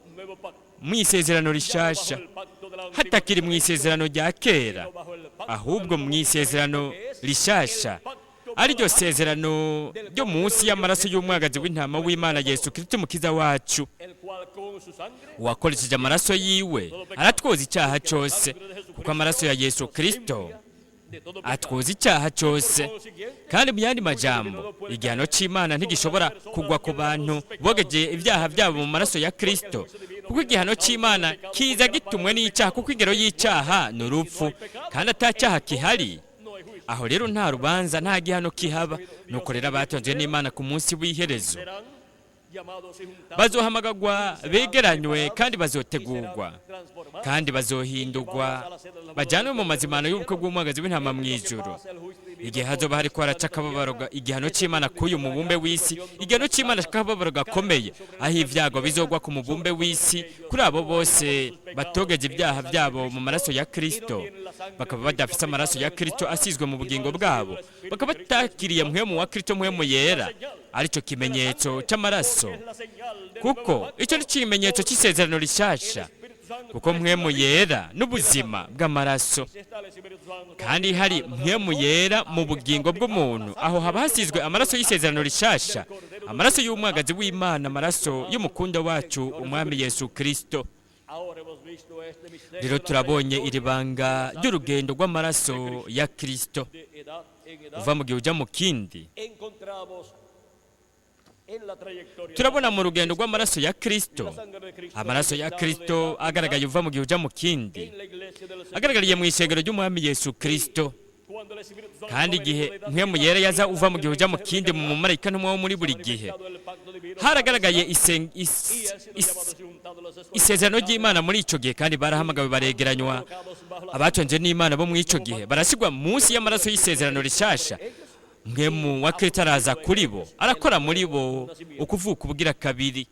mu isezerano rishasha, hatakiri mu isezerano rya kera, ahubwo mu isezerano rishasha, ariryo sezerano ryo munsi y'amaraso y'umwagazi w'intama w'Imana Yesu Kristo umukiza wacu, uwakoresheje amaraso yiwe aratwoza icyaha cyose, kuko amaraso ya Yesu Kristo atwoza icyaha cyose. kandi mu yandi majambo igihano cy'Imana ntigishobora kugwa ku bantu bogejeye ibyaha byabo mu maraso ya Kristo, kuko igihano cy'Imana kiza gitumwe n'icyaha, kuko ingero y'icyaha ni urupfu, kandi atacyaha kihari. aho rero nta rubanza, nta gihano kihaba. nuko rero abatonzwe n'Imana ku munsi w'iherezo bazohamagagwa, begeranywe, kandi bazotegurwa, kandi bazohindurwa, bajyanwe mu mazimano y'ubukwe bw'umwagazi w'intama mu ijuru. igihe hazoba hariko haraca akababaro igihano cy'Imana k'uyu mubumbe w'isi, igihano cy'Imana akababaro gakomeye, aho ibyago bizogwa ku mubumbe w'isi kuri abo bose batogeje ibyaha byabo mu maraso ya Kristo, bakaba badafite amaraso ya Kristo asizwe mu bugingo bwabo, bakaba batakiriye mpwemu wa Kristo, mpwemu yera, aricyo kimenyetso cy'amaraso, kuko icyo ni ikimenyetso cy'isezerano rishasha, kuko mpwemu yera n'ubuzima bw'amaraso. kandi hari mpwemu yera mu bugingo bw'umuntu, aho haba hasizwe amaraso y'isezerano rishasha, amaraso y'umwagazi w'Imana, amaraso y'umukunda wacu umwami Yesu Kristo. rero turabonye iri banga ry'urugendo rw'amaraso ya Kristo, uva mu gihe ujya mu kindi. turabona mu rugendo rw'amaraso ya Kristo, amaraso ya Kristo agaragaye uva mu gihe ujya mu kindi, agaragariye mu ishengero ry'umwami Yesu Kristo. kandi igihe mpwemu yera yaza uva mu gihe ujya mu kindi mu mumarayika n'umwe wo muri buri gihe, haragaragaye isezerano ry'Imana muri icyo gihe, kandi barahamagawe, baregeranywa. abatonze n'Imana bo mu icyo gihe barashyirwa munsi y'amaraso y'isezerano rishasha. mpwemu wa Kristo araza kuri bo, arakora muri bo ukuvuka ubugira kabiri.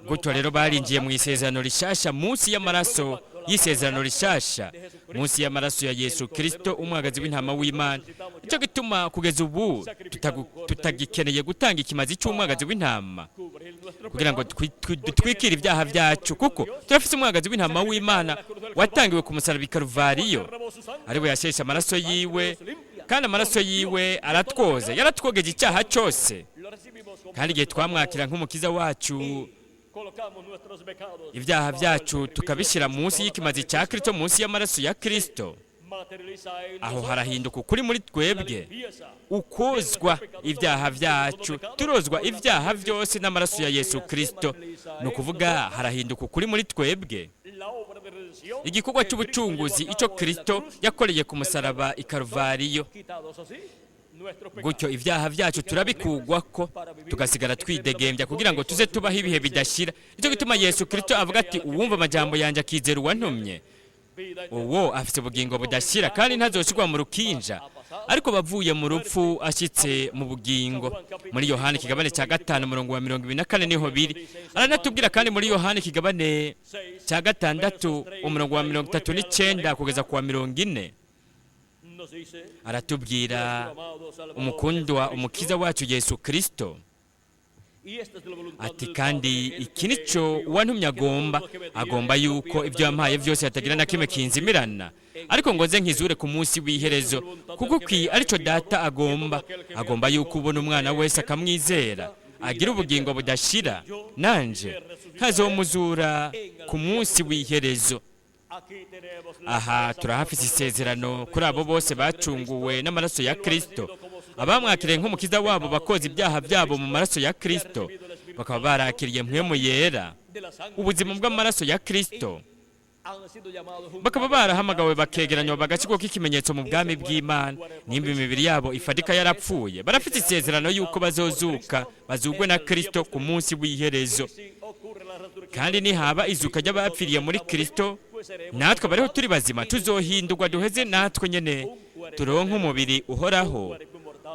gutyo rero barinjiye mu isezerano rishasha munsi y'amaraso y'isezerano rishasha, munsi y'amaraso ya Yesu Kristo umwagazi w'intama w'Imana. nicyo gituma kugeza ubu tutagikeneye gutanga ikimazi cy'umwagazi w'intama kugira ngo twikire ibyaha byacu, kuko turafite umwagazi w'intama w'Imana watangiwe ku musaraba i Karuvariyo, ariwe yasheshe amaraso yiwe, kandi amaraso yiwe aratwoza, yaratwogeje icyaha cyose. kandi igihe twamwakira nk'umukiza wacu, ibyaha byacu tukabishyira munsi y'ikimazi cya Kristo, munsi y'amaraso ya Kristo, aho harahinduka ukuri muri twebwe, ukozwa ibyaha byacu, turozwa ibyaha byose n'amaraso ya Yesu Kristo. ni ukuvuga harahinduka ukuri muri twebwe. igikorwa cy'ubucunguzi icyo Kristo yakoreye ku musaraba i Karuvariyo, gutyo ibyaha byacu turabikugwako, tugasigara twidegembya kugira ngo tuze tubaho ibihe bidashira. nicyo gituma Yesu Kristo avuga ati uwumva amajambo yanjye akizera uwantumye, uwo afite ubugingo budashira, kandi ntazoshyirwa mu rukinja, ariko bavuye mu rupfu ashyitse mu bugingo. muri Yohana ikigabane cya 5 umurongo wa 24 niho biri. aranatubwira kandi muri Yohana ikigabane cya 6 umurongo wa 39 kugeza ku wa 40, aratubwira umukundwa umukiza wacu Yesu Kristo ati kandi iki nicyo uwantumye agomba yuko ibyo yampaye byose hatagira na kimwe kinzimirana, ariko ngo nze nkizure ku munsi w'iherezo, kuko aricyo data agomba yuko ubona umwana wese akamwizera agira ubugingo budashira, nanje nkazomuzura ku munsi w'iherezo. Aha turahafise isezerano kuri abo bose bacunguwe n'amaraso ya Kristo, abamwakiriye nk'umukiza wabo bakoze ibyaha byabo mu maraso ya Kristo, bakaba barakiriye mpwemu yera, ubuzima bw'amaraso ya Kristo, bakaba barahamagawe bakegeranywa bagashyirwaho k'ikimenyetso mu bwami bw'Imana. Nimba imibiri yabo ifadika yarapfuye, barafite isezerano y'uko bazozuka bazugwe na Kristo ku munsi w'iherezo. Kandi nihaba izuka ry'abapfiriye muri Kristo, natwe bariho turi bazima tuzohindurwa duheze natwe nyene turonke umubiri uhoraho,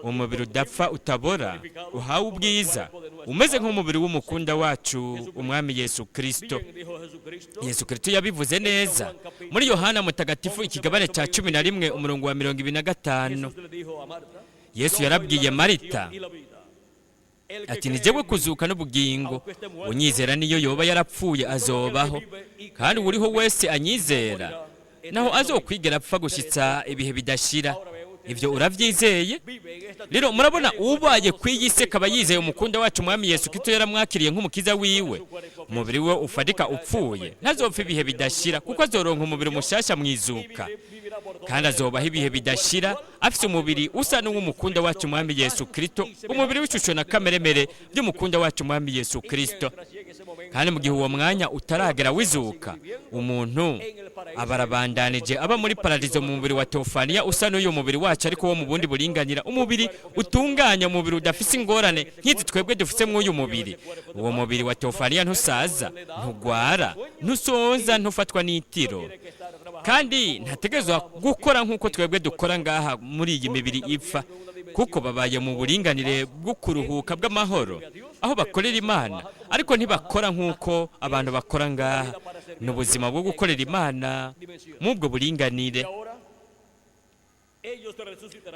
umubiri udapfa utabora, uhawe ubwiza, umeze nk'umubiri w'umukunda wacu umwami Yesu Kristo. Yesu Kristo yabivuze neza muri Yohana mutagatifu ikigabane cya 11 umurongo wa 25. Yesu yarabwiye Marita ati ni jewe kuzuka n'ubugingo, unyizera niyo yoba yarapfuye azobaho, kandi uriho wese anyizera naho azokwigera apfa gushitsa ibihe bidashira. Ibyo uravyizeye? Rero murabona ubaye kwiyise kaba yizeye umukunda wacu mwami Yesu Kristo yaramwakiriye nk'umukiza wiwe, umubiri we ufadika upfuye ntazopfa ibihe bidashira, kuko azoronka umubiri mushasha mwizuka, kandi azobaho ibihe bidashira afise umubiri usa n'uw'umukunda wacu mwami Yesu Kristo, umubiri w'ishusho na kameremere by'umukunda wacu mwami Yesu Kristo. Kandi mu gihe uwo mwanya utaragera wizuka, umuntu abarabandanije aba muri paradizo mu mubiri wa teofaniya usa n'uyu mubiri wacu, ariko wo mu bundi buringanira, umubiri utunganya, umubiri udafise ingorane nk'izi twebwe dufise mw'uyu mubiri. Uwo mubiri wa teofaniya ntusaza, ntugwara, ntusonza, ntufatwa n'itiro, kandi ntategerezwa gukora nk'uko twebwe dukora ngaha muri iyi mibiri ipfa, kuko babaye mu buringanire bwo kuruhuka bw'amahoro aho bakorera Imana, ariko ntibakora nk'uko abantu bakora ngaha. Ni ubuzima bwo gukorera Imana m'ubwo buringanire.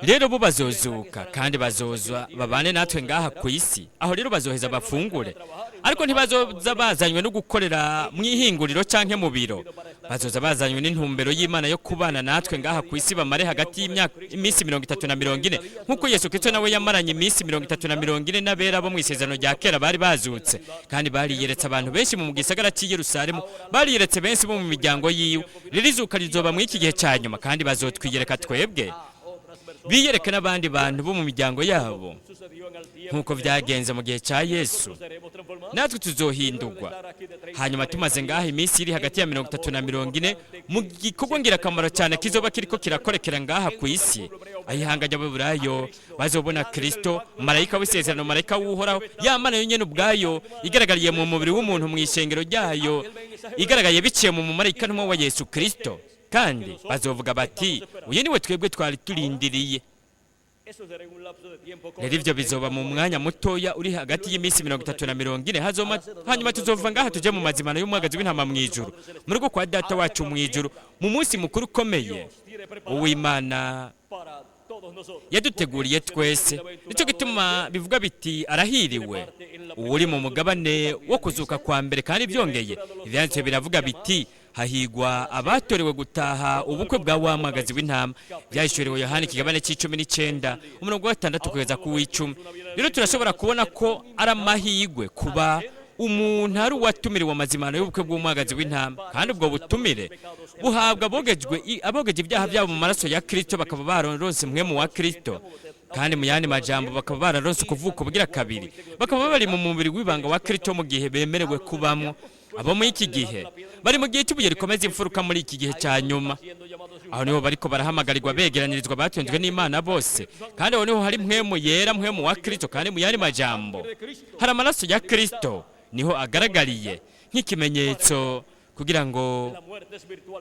Rero bo bazozuka kandi bazozwa babane natwe ngaha ku isi, aho rero bazoheza bafungure, ariko ntibazoza bazanywe no gukorera mu ihinguriro canke mu biro, bazoza bazanywe n'intumbero y'Imana yo kubana natwe ngaha ku isi, bamare hagati y'iminsi 30 na 40, nk'uko Yesu Kristo nawe yamaranye iminsi 30 na 40 n'abera bo mu isezerano rya kera bari bazutse, kandi bariyeretse abantu benshi mu gisagara cy'i Yerusalemu, bariyeretse benshi bo mu miryango yiwe. Rero izuka rizoba mu iki gihe cya nyuma, kandi bazotwiyereka twebwe, biyereke n'abandi bantu bo mu miryango yabo, nk'uko byagenze mu gihe cya Yesu. Natwe tuzohindurwa, hanyuma tumaze ngaha iminsi iri hagati ya 30 na 40 mu gikorwa ngirakamaro cyane kizoba kiriko kirakorekera ngaha ku isi, ayihanga ry'aburayo bazobona Kristo, marayika w'isezerano, marayika w'uhoraho, yamana yo nyene ubwayo igaragariye mu mubiri w'umuntu mu ishengero ryayo, igaragaye biciye mu marayika n'umwe wa Yesu Kristo, kandi bazovuga bati uyu niwe twebwe twari turindiriye. Rero ivyo bizoba mu mwanya mutoya uri hagati y'iminsi 30 na 40, hanyuma tuzova ngaha tuje mu mazimano y'umwagazi w'intama mw'ijuru, mu rugo kwa data wacu mw'ijuru, mu munsi mukuru ukomeye uw'Imana yaduteguriye twese. Nicyo gituma bivuga biti arahiriwe uri mu mugabane wo kuzuka kwa mbere. Kandi byongeye ivyanditswe biravuga biti hahigwa abatorewe gutaha ubukwe bwa wa mwagazi w'intama, byahishuriwe Yohana ikigabane c'19 umurongo wa 6 kugeza ku w'10. Rero turashobora kubona ko ari amahigwe kuba umuntu ari uwatumiriwe amazimano y'ubukwe bw'umwagazi w'intama, kandi ubwo butumire buhabwa abogeje ibyaha byabo mu maraso ya Kristo, bakaba baronse mpwemu wa Kristo, kandi mu yandi majambo bakaba bararonse kuvuka bugira kabiri, bakaba bari mu mubiri w'ibanga wa Kristo mu gihe bemerewe kubamwo. Abo mu iki gihe bari mu gihe cy'ubuye rikomeza imfuruka muri iki gihe cya nyuma, aho niho bariko barahamagarirwa begeranirizwa batenzwe n'Imana bose, kandi aho niho hari mpwemu yera, mpwemu wa Kristo, kandi mu yandi majambo hari amaraso ya Kristo niho agaragariye nk'ikimenyetso kugira ngo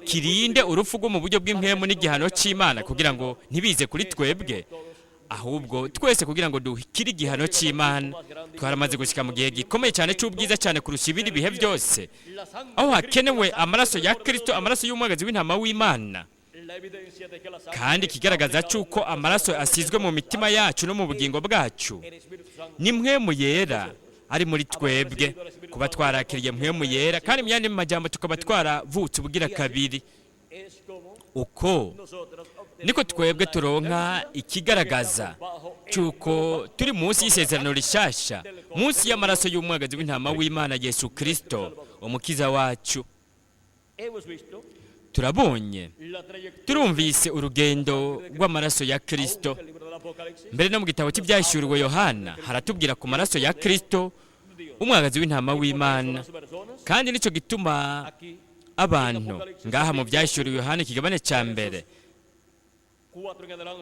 kirinde urupfu rwo mu buryo bw'impwemu n'igihano cy'Imana, kugira ngo ntibize kuri twebwe, ahubwo twese kugira ngo dukire igihano cy'Imana. Twaramaze gushika mu gihe gikomeye cyane cy'ubwiza cyane kurusha ibindi bihe byose, aho hakenewe amaraso ya Kristo, amaraso y'umwagazi w'intama w'Imana, kandi kigaragaza cyuko amaraso asizwe mu mitima yacu no mu bugingo bwacu ni mpwemu yera ari muri twebwe, kuba twarakiriye mpwemu yera, kandi mu yandi majambo tukaba twaravutse ubugira kabiri. Uko niko twebwe turonka ikigaragaza cyuko turi munsi y'isezerano rishasha, munsi y'amaraso y'umwagazi w'intama w'Imana Yesu Kristo, umukiza wacu. Turabonye, turumvise urugendo rw'amaraso ya Kristo. Mbere no mu gitabo cy'ibyahishuriwe Yohana haratubwira ku maraso ya Kristo, umwagazi w'intama w'Imana. Kandi nicyo gituma abantu ngaha mu byahishuriwe Yohana ikigabane cya mbere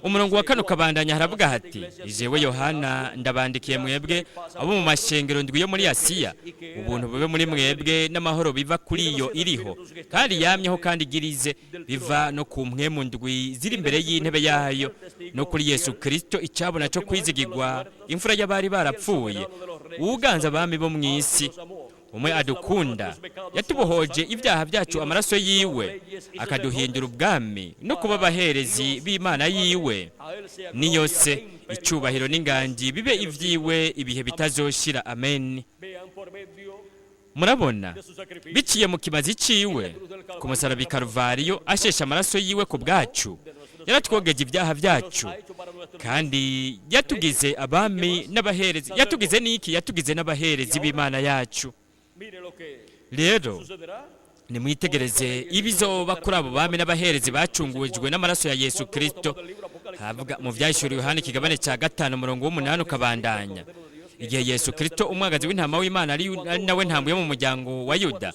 umurongo wa 4 kabandanya haravuga hati, jewe Yohana ndabandikiye mwebwe abo mu mashengero ndwi yo muri Asiya, ubuntu bube muri mwebwe n'amahoro biva kuri iyo iriho kandi yamyeho kandi igirize, biva no ku mpwemu ndwi ziri imbere y'intebe yayo, no kuri Yesu Kristo icyabona cyo kwizigirwa, imfura y'abari barapfuye, uganza abami bo mu isi. Umwe adukunda yatubohoje ibyaha byacu amaraso yiwe, akaduhindura ubwami no kuba abaherezi b'Imana yiwe. Niyo se icyubahiro n'inganji bibe ivyiwe ibihe bitazoshira. Amen. Murabona, biciye mu kimazi ciwe ku musaraba Karuvariyo, ashesha amaraso yiwe ku bwacu, yaratwogeje ibyaha byacu kandi yatugize abami n'abaherezi. Yatugize niki? Yatugize n'abaherezi b'Imana yacu. Rero nimwitegereze ibizoba kuri abo bami n'abaherezi bacungujwe n'amaraso ya Yesu Kristo. Havuga mu byahishuriwe Yohana ikigabane cya 5 umurongo w'8 ukabandanya, igihe Yesu Kristo umwagazi w'intama w'Imana ari nawe ntambuye mu muryango wa Yuda,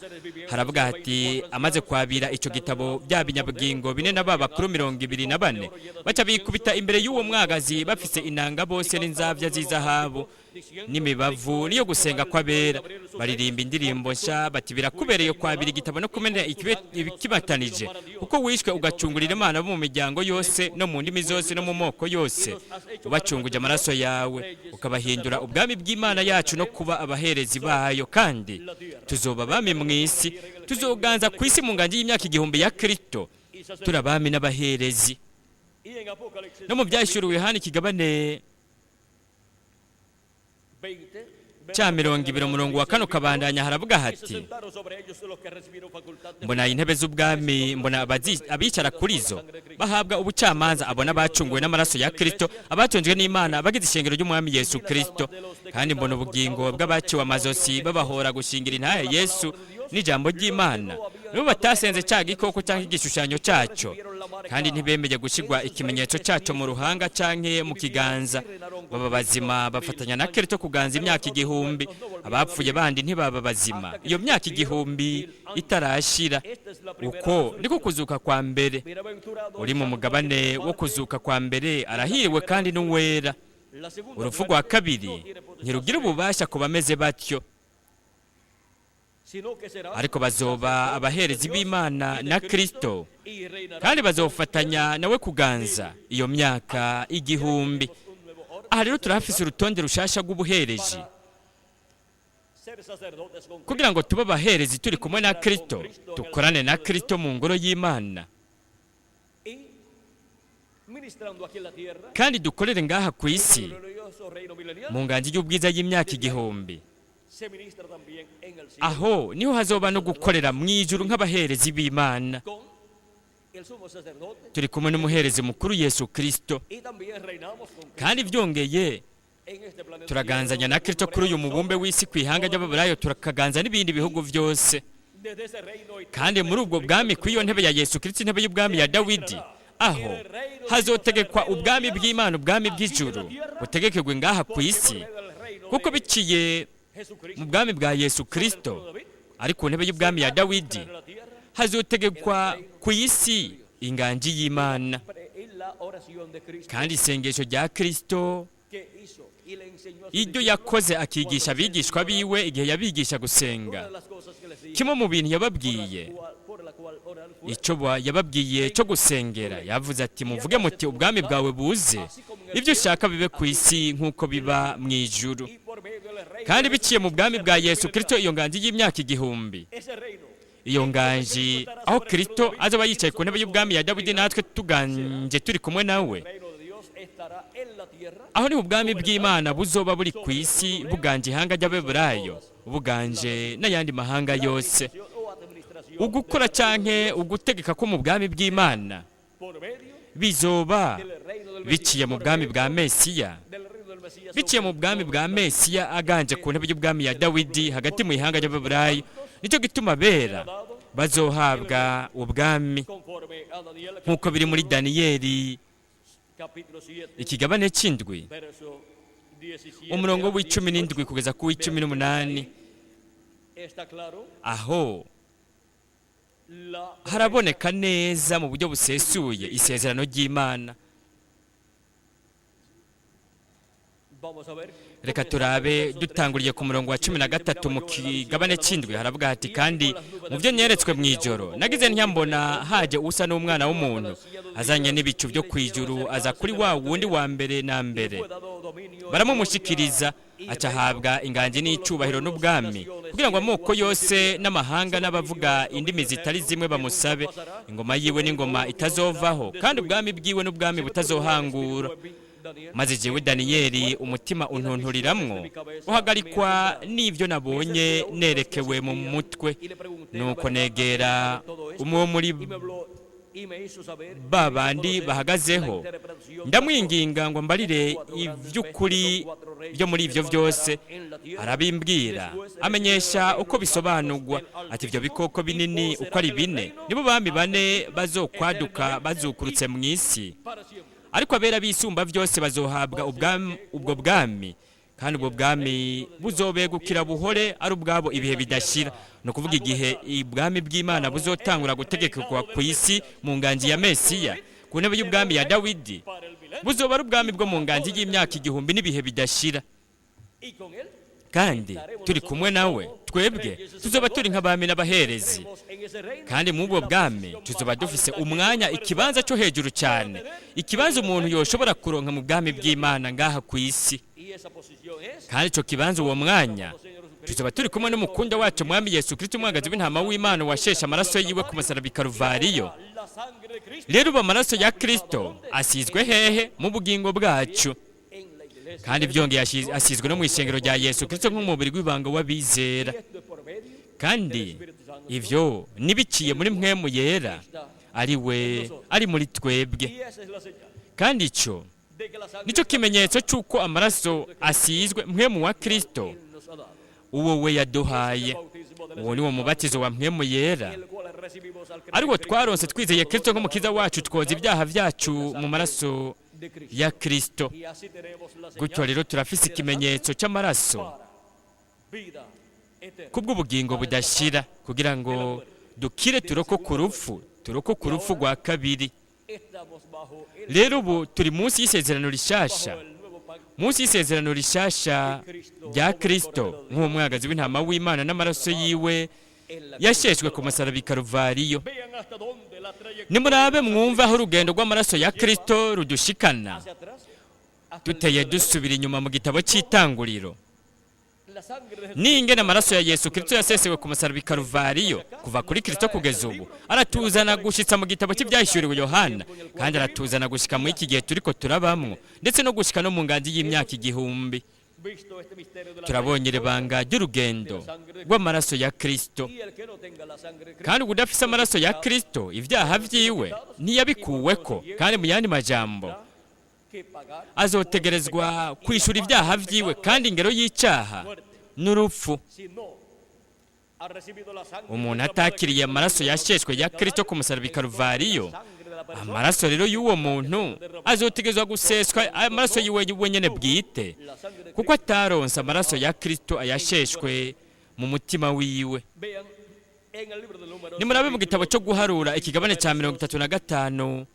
haravuga hati, amaze kwabira icyo gitabo bya binyabugingo bine n'abakuru 24 baca bikubita imbere y'uwo mwagazi, bafise inanga bose n'inzavya z'izahabu n'imibavu niyo gusenga kw'abera, baririmba indirimbo nshya bati, birakubereye kwabira igitabo no kumena ikibatanije, kuko wishwe ugacungurira Imana bo mu miryango yose no mu ndimi zose no mu moko yose, ubacunguje amaraso yawe, ukabahindura ubwami bw'Imana yacu no kuba abaherezi bayo. Kandi tuzoba abami mu isi, tuzoganza ku isi mu nganji y'imyaka 1000 ya Kristo, turabami n'abaherezi. No mu byahishuriwe Yohana ikigabane cya 20 umurongo wa 4 kabandanya haravuga hati, mbona intebe z'ubwami, mbona abicara kuri zo bahabwa ubucamanza, abona bacunguwe n'amaraso ya Kristo, abatonjwe n'Imana, bagize ishengero ry'umwami Yesu Kristo. Kandi mbona ubugingo bw'abaciwe amazosi babahora gushingira intahe Yesu n'ijambo ry'Imana, nibo batasenze cya gikoko cyangwa igishushanyo cyaco, kandi ntibemeye gushyirwa ikimenyetso cyaco mu ruhanga canke mu kiganza. Baba bazima bafatanya na Kristo kuganza imyaka 1000, abapfuye bandi ntibaba bazima iyo myaka 1000 itarashira. Uko niko kuzuka kwa mbere. Uri mu mugabane wo kuzuka kwa mbere arahiriwe kandi n'uwera. Urupfu rwa kabiri ntirugira ububasha ku bameze batyo, ariko bazoba abaherezi b'Imana na Kristo, kandi bazofatanya nawe kuganza iyo myaka 1000. Aha rero turahafise urutonde rushasha rw'ubuhereji kugira ngo tube abaherezi turi kumwe na Kristo, dukorane na Kristo mu ngoro y'Imana, kandi dukorere ngaha ku isi mu nganji y'ubwiza y'imyaka 1000. Aho niho hazoba no gukorera mu ijuru nk'abaherezi b'Imana, turi kumwe n'umuherezi mukuru Yesu Kristo. Kandi byongeye turaganzanya na Kristo kuri uyu mubumbe w'isi kwihanga ry'ababurayo, turakaganza n'ibindi bihugu byose. Kandi muri ubwo bwami kw'iyo ntebe ya Yesu Kristo, intebe y'ubwami ya Dawidi, aho hazotegekwa ubwami bw'Imana, ubwami bw'ijuru butegekegwe ngaha ku isi, kuko biciye mu bwami bwa Yesu Kristo ari ku ntebe y'ubwami ya Dawidi, hazotegekwa ku isi inganji y'Imana. Kandi isengesho rya Kristo ibyo yakoze akigisha abigishwa biwe igihe yabigisha gusenga, kimwe mu bintu yababwiye, icyo yababwiye cyo gusengera, yavuze ati, muvuge muti, ubwami bwawe buze, ibyo ushaka bibe ku isi nk'uko biba mu ijuru. Kandi biciye mu bwami bwa Yesu Kristo, iyo nganji y'imyaka 1000, iyo nganji aho Kristo azoba yicaye ku ntebe y'ubwami ya Dawidi, natwe tuganje turi kumwe nawe, aho niho ubwami bw'Imana buzoba buri ku isi buganje ihanga ry'Abaheburayo, buganje n'ayandi mahanga yose. Ugukora canke ugutegeka ko mu bwami bw'Imana bizoba biciye mu bwami bwa Mesiya, biciye mu bwami bwa Mesiya aganje ku ntebe y'ubwami ya Dawidi hagati mu ihanga ry'Abaheburayo. Nicyo gituma bera bazohabwa ubwami nk'uko biri muri Daniyeli ikigabane c'indwi umurongo w'17 kugeza ku w'18. Aho haraboneka neza mu buryo busesuye isezerano ry'Imana. Reka turabe dutanguriye ku murongo wa 13 mu kigabane c'indwi. Haravuga hati, kandi mu byo nyeretswe mu ijoro nagize ntyambona haje usa n'umwana w'umuntu azanye n'ibicu byo kwijuru, aza kuri wa wundi wa mbere na mbere, baramumushikiriza, acahabwa inganji n'icubahiro n'ubwami, kugira ngo amoko yose n'amahanga n'abavuga indimi zitari zimwe bamusabe. Ingoma yiwe n'ingoma itazovaho, kandi ubwami bwiwe n'ubwami butazohangura. Maze jewe Daniyeli umutima untunturiramwo, uhagarikwa n'ivyo nabonye nerekewe mu mutwe. Nuko negera umwe muri babandi bahagazeho, ndamwinginga ngo mbarire ivy'ukuri byo muri ivyo vyose. Arabimbwira, amenyesha uko bisobanurwa, ati ivyo bikoko binini uko ari bine nibo bami bane bazokwaduka bazukurutse mu isi, ariko abera bisumba vyose bazohabwa ubwo bwami, kandi ubwo bwami buzobegukira buhore ari ubwabo ibihe bidashira. No kuvuga igihe ibwami bw'Imana buzotangura gutegekwa ku isi mu nganji ya Mesiya ku ntebe y'ubwami ya Dawidi, buzoba ari ubwami bwo mu nganji y'imyaka 1000 n'ibihe bidashira. Kandi turi kumwe nawe, twebwe tuzoba turi nk'abami n'abaherezi, kandi mu bwo bwami tuzoba dufise umwanya, ikibanza cyo hejuru cyane, ikibanza umuntu yoshobora kuronka mu bwami bw'Imana ngaha ku isi. Kandi ico kibanza, uwo mwanya, tuzoba turi kumwe n'umukunda wacu mwami Yesu Kristo, umwagazi w'intama w'Imana washeshe amaraso yiwe ku musaraba i Karuvariyo. Rero amaraso ya Kristo asizwe hehe? Mu bugingo bwacu, kandi byongeye asizwe no mu ishengero rya Yesu Kristo nk'umubiri w'ibanga w'abizera. Kandi ivyo nibiciye muri mpwemu yera ari muri twebwe. Kandi nico kimenyetso cy'uko amaraso asizwe mpwemu wa Kristo uwo we yaduhaye. Uwo ni wo mubatizo wa mpwemu yera, ariko twaronse twizeye Kristo nk'umukiza wacu, twoza ibyaha vyacu mu maraso ya Kristo. Gutyo rero turafise ikimenyetso cy'amaraso kubw'ubugingo budashira, kugira ngo dukire turokoke urupfu rwa kabiri. Rero ubu turi munsi y'isezerano rishasha rya Kristo nk'umwagazi w'intama w'Imana, n'amaraso yiwe yasheshwe ku musaraba i Karuvariyo. Nimurabe mwumva aho urugendo rw'amaraso ya Kristo rudushikana, duteye dusubira inyuma mu gitabo cy'Itanguriro. N'ingene amaraso ya Yesu Kristo yasesewe ku musaraba i Karuvariyo kuva kuri Kristo kugeza ubu, aratuzana gushitsa mu gitabo cy'ibyahishuriwe Yohana, kandi aratuzana gushika mu iki gihe turiko turabamwo, ndetse no gushika no mu nganji y'imyaka 1000. Turabonye ibanga ry'urugendo rw'amaraso ya Kristo, kandi udafise amaraso ya Kristo ibyaha vyiwe ntiyabikuweko, kandi mu yandi majambo azotegerezwa kwishura ibyaha vyiwe, kandi ingero y'icyaha n'urupfu. Umuntu atakiriye amaraso yasheshwe ya Kristo ku musaraba i Karuvariyo, amaraso rero y'uwo muntu azotegerezwa guseswa amaraso yiwe wenyene bwite, kuko ataronse amaraso ya Kristo ayasheshwe mu mutima wiwe. Nimurabe mu gitabo cyo guharura ikigabane cya 35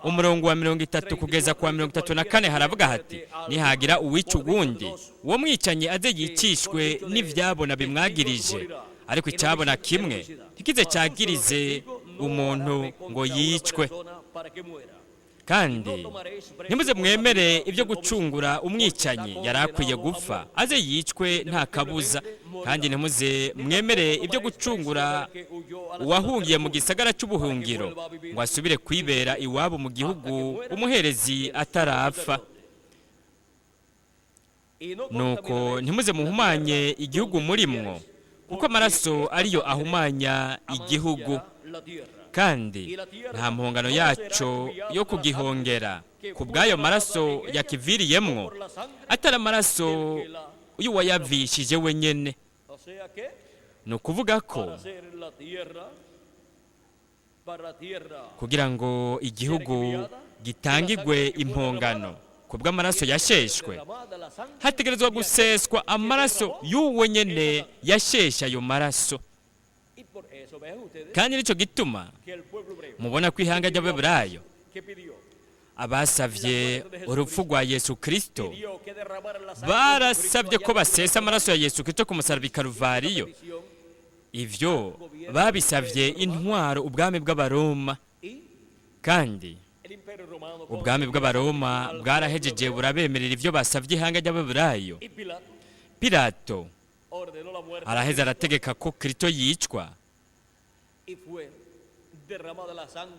umurongo wa 30 kugeza kwa 34, haravuga hati, nihagira uwica uwundi, uwo mwicanyi aze yicishwe n'ivyabona bimwagirije, ariko icyabona kimwe ntikize cyagirize umuntu ngo yicwe. kandi ntimuze mwemere ibyo gucungura umwicanyi yari akwiye gupfa aze yicwe nta kabuza, kandi ntimuze mwemere ibyo gucungura uwahungiye mu gisagara cy'ubuhungiro ngo asubire kwibera iwabo mu gihugu umuherezi atarapfa. Nuko ntimuze muhumanye igihugu murimwo, kuko amaraso ariyo ahumanya igihugu, kandi nta mpongano yaco yo kugihongera ku bw'ayo maraso yakiviriyemwo, atari amaraso y'uwayavishije wenyene. Ni ukuvuga ko kugira ngo igihugu gitangigwe impongano ku bw'amaraso yasheshwe, hategerezwa guseswa amaraso y'uwo nyene yasheshe ayo maraso. Kandi nicyo gituma mubona ko ihanga ry'Abaheburayo abasavye urupfu rwa Yesu Kristo barasabye ko basesa amaraso ya Yesu Kristo ku musaraba i Karuvariyo. Ivyo babisavye intwaro ubwami bw'Abaroma, kandi ubwami bw'Abaroma bwarahejeje burabemerera ivyo basavye ihanga ry'Abaheburayo. Pilato araheza arategeka ko Kristo yicwa.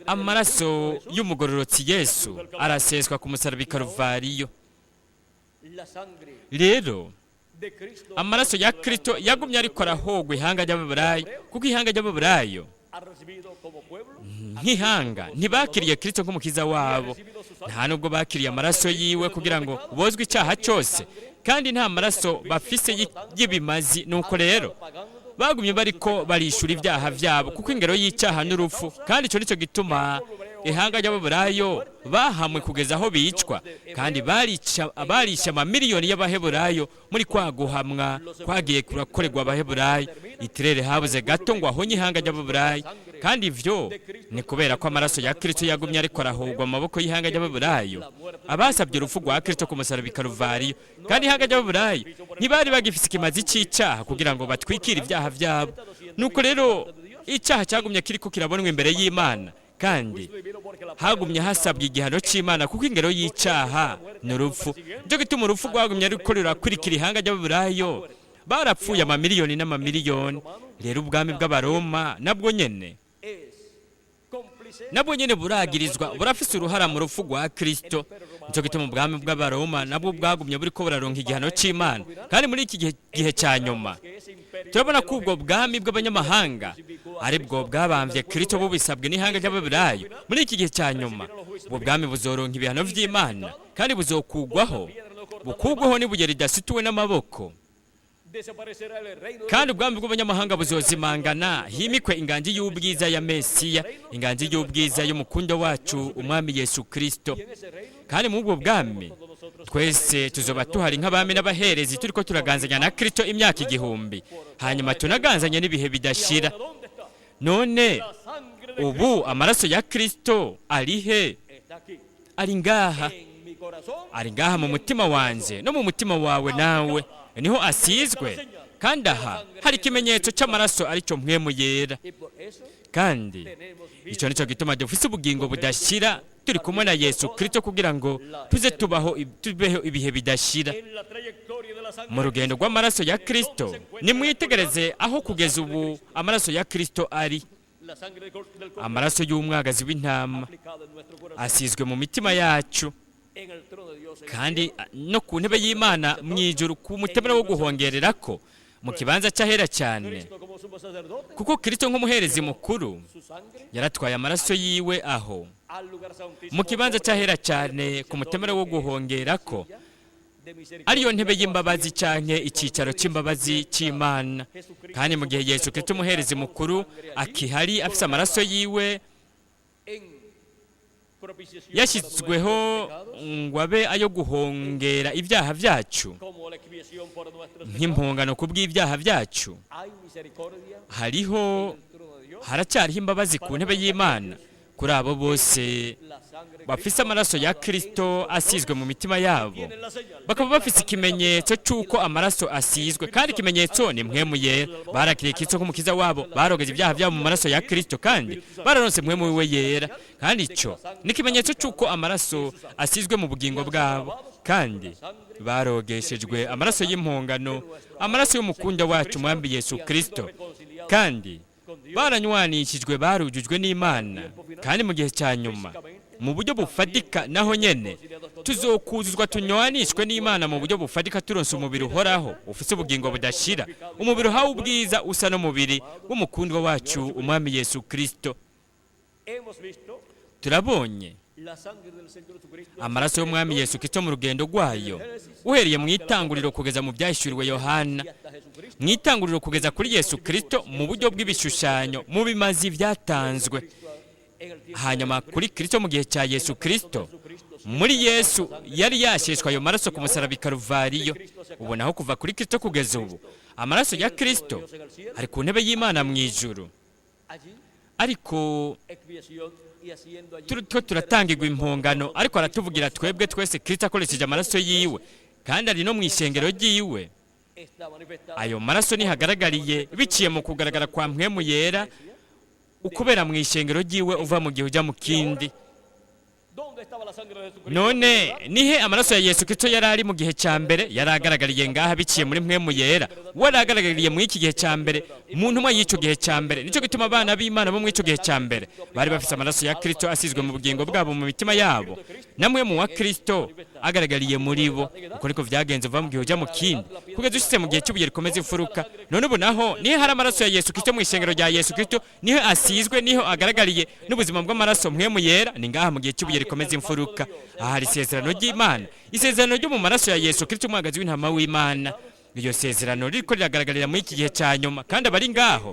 Amaraso y'umugororotsi Yesu araseswa ku musaraba i Karuvariyo. Rero amaraso ya Kristo yagumye ariko arahogwa ihanga ry'Abaheburayo, kuko ihanga ry'Abaheburayo nk'ihanga ntibakiriye Kristo nk'umukiza wabo, nta nubwo bakiriye amaraso yiwe kugira ngo bozwe icyaha cyose, kandi nta maraso bafise y'ibimazi. Nuko rero bagumye bariko barishura ibyaha byabo, kuko ingero y'icyaha n'urupfu. Kandi ico nico gituma ihanga ry'Abaheburayo bahamwe kugeza aho bicwa, kandi barisha amamiliyoni y'Abaheburayo muri kwa guhamwa kwagiye kurakorerwa Abaheburayo. Itirere habuze gato ngo ahonye ihanga ry'Abaheburayo, kandi ivyo ni kubera ko amaraso ya Kristo yagumye ariko arahogwa mu maboko y'ihanga ry'Abaheburayo abasabye urupfu rwa Kristo ku musaraba i Karuvariyo. Kandi ihanga ry'Abaheburayo ntibari bagifise ikimazi c'icyaha kugira ngo batwikire ibyaha byabo. Nuko rero icyaha cyagumye kiriko kirabonwa imbere y'Imana, kandi hagumye hasabwa igihano c'Imana, kuko ingero y'icyaha ni urupfu. Nico gituma urupfu rwagumye ariko rurakurikira ihanga ry'Abaheburayo, barapfuye amamiliyoni n'amamiliyoni. Rero ubwami bw'Abaroma nabwo nyene buragirizwa, burafise uruhara mu rupfu rwa Kristo. Nico gituma ubwami bw'Abaroma nabwo bwagumye buriko buraronka igihano c'Imana. Kandi muri iki gihe cya nyuma turabona ko ubwo bwami bw'abanyamahanga ari bwo bwabamvye Kristo bubisabwe n'ihanga ry'Abaheburayo. Muri iki gihe cya nyuma ubwo bwami buzoronka ibihano vy'Imana, kandi bukugwaho n'ibuye ridasituwe n'amaboko. Kandi ubwami bw'abanyamahanga buzozimangana, himikwe inganji y'ubwiza ya Mesiya, inganji y'ubwiza y'umukundo wacu umwami Yesu Kristo. Kandi mu ubwo bwami twese tuzoba tuhari nk'abami n'abaherezi, turiko turaganzanya na Kristo imyaka 1000, hanyuma tunaganzanye n'ibihe bidashira. None ubu amaraso ya Kristo arihe? Ari ngaha mu mutima wanje no mu mutima wawe nawe niho asizwe. Kandi aha hari ikimenyetso cy'amaraso aricyo mpwemu yera. Kandi icyo nicyo gituma dufise ubugingo budashira turi kumwe na Yesu Kristo, kugira ngo tubeho ibihe bidashira. Mu rugendo rw'amaraso ya Kristo nimwitegereze aho kugeza ubu amaraso ya Kristo ari. Amaraso y'umwagazi w'intama asizwe mu mitima yacu, kandi no ku ntebe y'Imana mw'ijuru ku mutemera wo guhongererako mu kibanza cyahera cyane, kuko Kristo nk'umuherezi mukuru yaratwaye amaraso yiwe aho mu kibanza cyahera cyane ku mutemera wo guhongerako, ariyo ntebe y'imbabazi canke icicaro c'imbabazi c'Imana. Kandi mu gihe Yesu Kristo umuherezi mukuru akihari afise amaraso yiwe yashyizweho ngo abe ayo guhongera ibyaha byacu nk'impongano ku bw'ibyaha byacu, haracyariho imbabazi ku ntebe y'Imana, kuri abo bose bafise amaraso ya kristo asizwe mu mitima yabo, bakaba bafise ikimenyetso cy'uko amaraso asizwe, kandi ikimenyetso ni mpwemu yera. Barakiriye kristo nk'umukiza wabo, barogeje ibyaha byabo mu maraso ya kristo, kandi bararonse mpwemu wiwe yera, kandi icyo ni ikimenyetso cy'uko amaraso asizwe mu bugingo bwabo, kandi barogeshejwe amaraso y'impongano, amaraso y'umukunda wacu mwami Yesu Kristo, kandi baranywanishijwe, barujujwe n'Imana. Kandi mu gihe cya nyuma, mu buryo bufatika naho nyene, tuzokuzuzwa tunywanishwe n'Imana mu buryo bufatika, turonse umubiri uhoraho ufise ubugingo budashira, umubiri uhawe ubwiza usa n'umubiri w'umukundwa wacu umwami Yesu Kristo. Turabonye amaraso y'umwami Yesu Kristo mu rugendo rwayo, uhereye mu itanguriro kugeza mu byahishuriwe Yohana, mu itanguriro kugeza kuri Yesu Kristo mu buryo bw'ibishushanyo, mu bimazi byatanzwe. Hanyuma kuri Kristo mu gihe cya Yesu Kristo, muri Yesu yari yasheshwa ayo maraso ku musaraba i Karuvariyo. Ubonaho kuva kuri Kristo kugeza ubu, amaraso ya Kristo ari ku ntebe y'Imana mu ijuru, ariko turiko turatangirwa impongano, ariko aratuvugira twebwe twese Kristo akoresheje amaraso yiwe, kandi ari no mu ishengero ryiwe. Ayo maraso nihagaragariye biciye mu kugaragara kwa mpwemu yera, ukubera mu ishengero ryiwe uva mu gihe ujya mu kindi. None nihe amaraso ya Yesu Kristo yari ari mu gihe cya mbere? Yari agaragariye ngaha biciye muri mpwemu yera, wari agaragariye mu iki gihe cya mbere, mu ntumwa y'icyo gihe cya mbere. Nicyo gituma abana b'Imana bo mu icyo gihe cya mbere bari bafise amaraso ya Kristo asizwe mu bugingo bwabo, mu mitima yabo, namwe mu wa Kristo agaragariye muri bo. Uko niko vyagenze uva mu gihe ujya mu kindi, kugeza ushitse mu gihe cy'ubuye rikomeza imfuruka. None ubu naho nihe hari amaraso ya Yesu Kristo mu ishengero rya Yesu Kristo, niho asizwe, niho agaragariye n'ubuzima bw'amaraso mpwemu yera, ni ngaha mu gihe cy'ubuye rikomeza imfuruka. Aha hari isezerano ry'Imana, isezerano ryo mu maraso ya Yesu Kristo umwagazi w'intama w'Imana. Iryo sezerano ririko riragaragarira muri iki gihe cya nyuma, kandi abari ngaho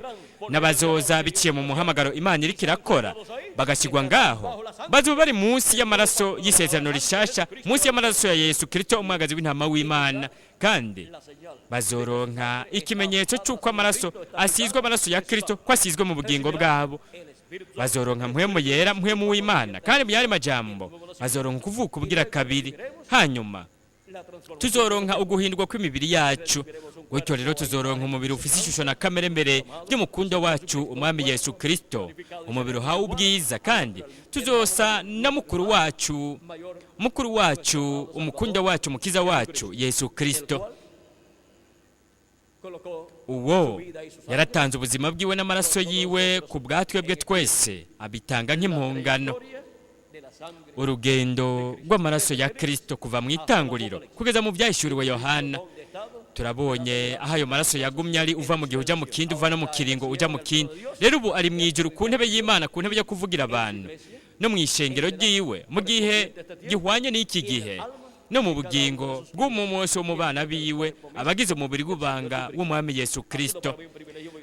n'abazoza biciye mu muhamagaro Imana iriko irakora bagashyirwa ngaho, bazoba bari munsi y'amaraso y'isezerano rishasha, munsi y'amaraso ya Yesu Kristo umwagazi w'intama w'Imana, kandi bazoronka ikimenyetso cy'uko amaraso asizwe, amaraso ya Kristo ko asizwe mu bugingo bwabo. Bazoronka mpwemu yera, mpwemu w'Imana, kandi mu yandi majambo bazoronka kuvuka ubugira kabiri. Hanyuma tuzoronka uguhindurwa kw'imibiri yacu, gutyo rero tuzoronka umubiri ufise ishusho na kamere mbere by'umukunda wacu umwami Yesu Kristo, umubiri uhawe ubwiza, kandi tuzosa na mukuru wacu, umukunda wacu, umukiza wacu Yesu Kristo. Uwo yaratanze ubuzima bwiwe n'amaraso yiwe ku bwatwebwe twese, abitanga nk'impongano. Urugendo rw'amaraso ya Kristo kuva mu itanguriro kugeza mu byahishuriwe Yohana, turabonye aho ayo maraso yagumye ari, uva mu gihe ujya mu kindi, uva no mu kiringo ujya mu kindi. Rero ubu ari mu ijuru ku ntebe y'Imana, ku ntebe yo kuvugira abantu, no mu ishengero ryiwe mu gihe gihwanye n'iki gihe, no mu bugingo bw'umumunsi wo mu bana biwe, abagize umubiri w'ubanga w'umwami Yesu Kristo.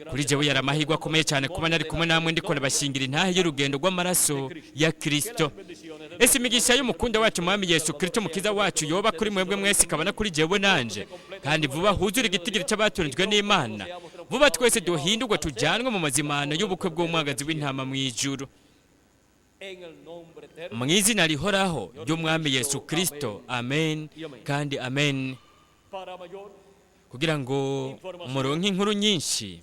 Kuri jewe yari amahirwe akomeye cyane kuba nari kumwe namwe ndiko ndabashingira intahe y'urugendo rw'amaraso ya Kristo. Ese imigisha y'umukunda wacu umwami Yesu Kristo umukiza wacu yoba kuri mwebwe mwese, ikabana kuri jewe nanje, kandi vuba huzura igitigiri cy'abatunzwe n'Imana, vuba twese duhindurwe tujanwe mu mazimano y'ubukwe bw'umwagazi w'intama mu ijuru, mu izina rihoraho ry'umwami Yesu Kristo. Amen kandi amen. Kugira ngo muronke inkuru nyinshi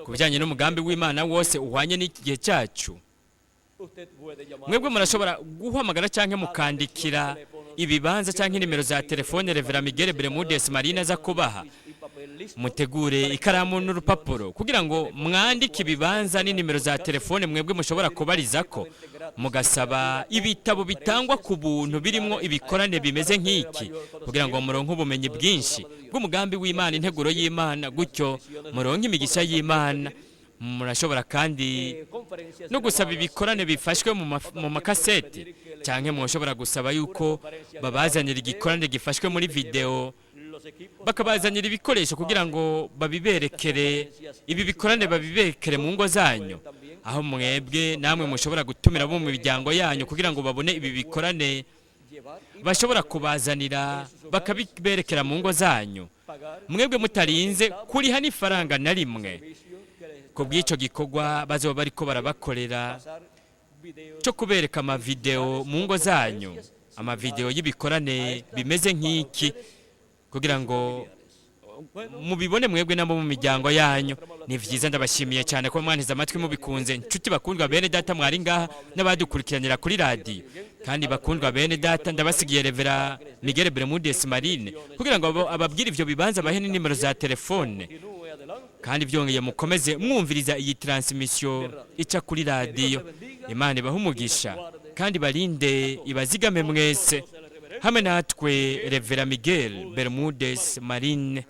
ku bijyanye n'umugambi w'Imana wose uhwanye n'iki gihe cyacu, mwebwe murashobora guhamagara cyangwa mukandikira ibibanza cyangwa inimero za telefone Rev. Miguel Bermudez Marina aza kubaha. Mutegure ikaramu n'urupapuro kugira ngo mwandike ibibanza n'inimero za telefone mwebwe mushobora kubarizako, mugasaba ibitabo bitangwa ku buntu birimo ibikorane bimeze nk'iki, kugira ngo muronke ubumenyi bwinshi bw'umugambi w'Imana, integuro y'Imana, gutyo muronke imigisha y'Imana. Murashobora kandi no gusaba ibikorane bifashwe mu makaseti, cyangwa mushobora gusaba yuko babazanira igikorane gifashwe muri video, bakabazanira ibikoresho kugira ngo babiberekere, ibi bikorane babiberekere mu ngo zanyu, aho mwebwe namwe mushobora gutumira bo mu miryango yanyu kugira ngo babone ibi bikorane, bashobora kubazanira bakabiberekera mu ngo zanyu, mwebwe mutarinze kuriha n'ifaranga na rimwe. Ku bw'icyo gikorwa bazoba bariko barabakorera, cyo kubereka amavideo mu ngo zanyu, amavideo y'ibikorane bimeze nk'iki, kugira ngo mubibone mwebwe nabo mu miryango yanyu. Ni vyiza, ndabashimiye cyane ko mwantiza amatwi mubikunze. Nshuti bakundwa bene data mwari ngaha n'abadukurikiranira kuri radio, kandi bakundwa bene data, ndabasigiye Revera Miguel Bermudez Marine kugira ngo ababwire ivyo bibanza bahe nimero za telefone, kandi byongeye mukomeze mwumviriza iyi transmission ica kuri radio. Imana ibahe umugisha kandi barinde ibazigame mwese, hamwe natwe Revera Miguel Bermudez Marine.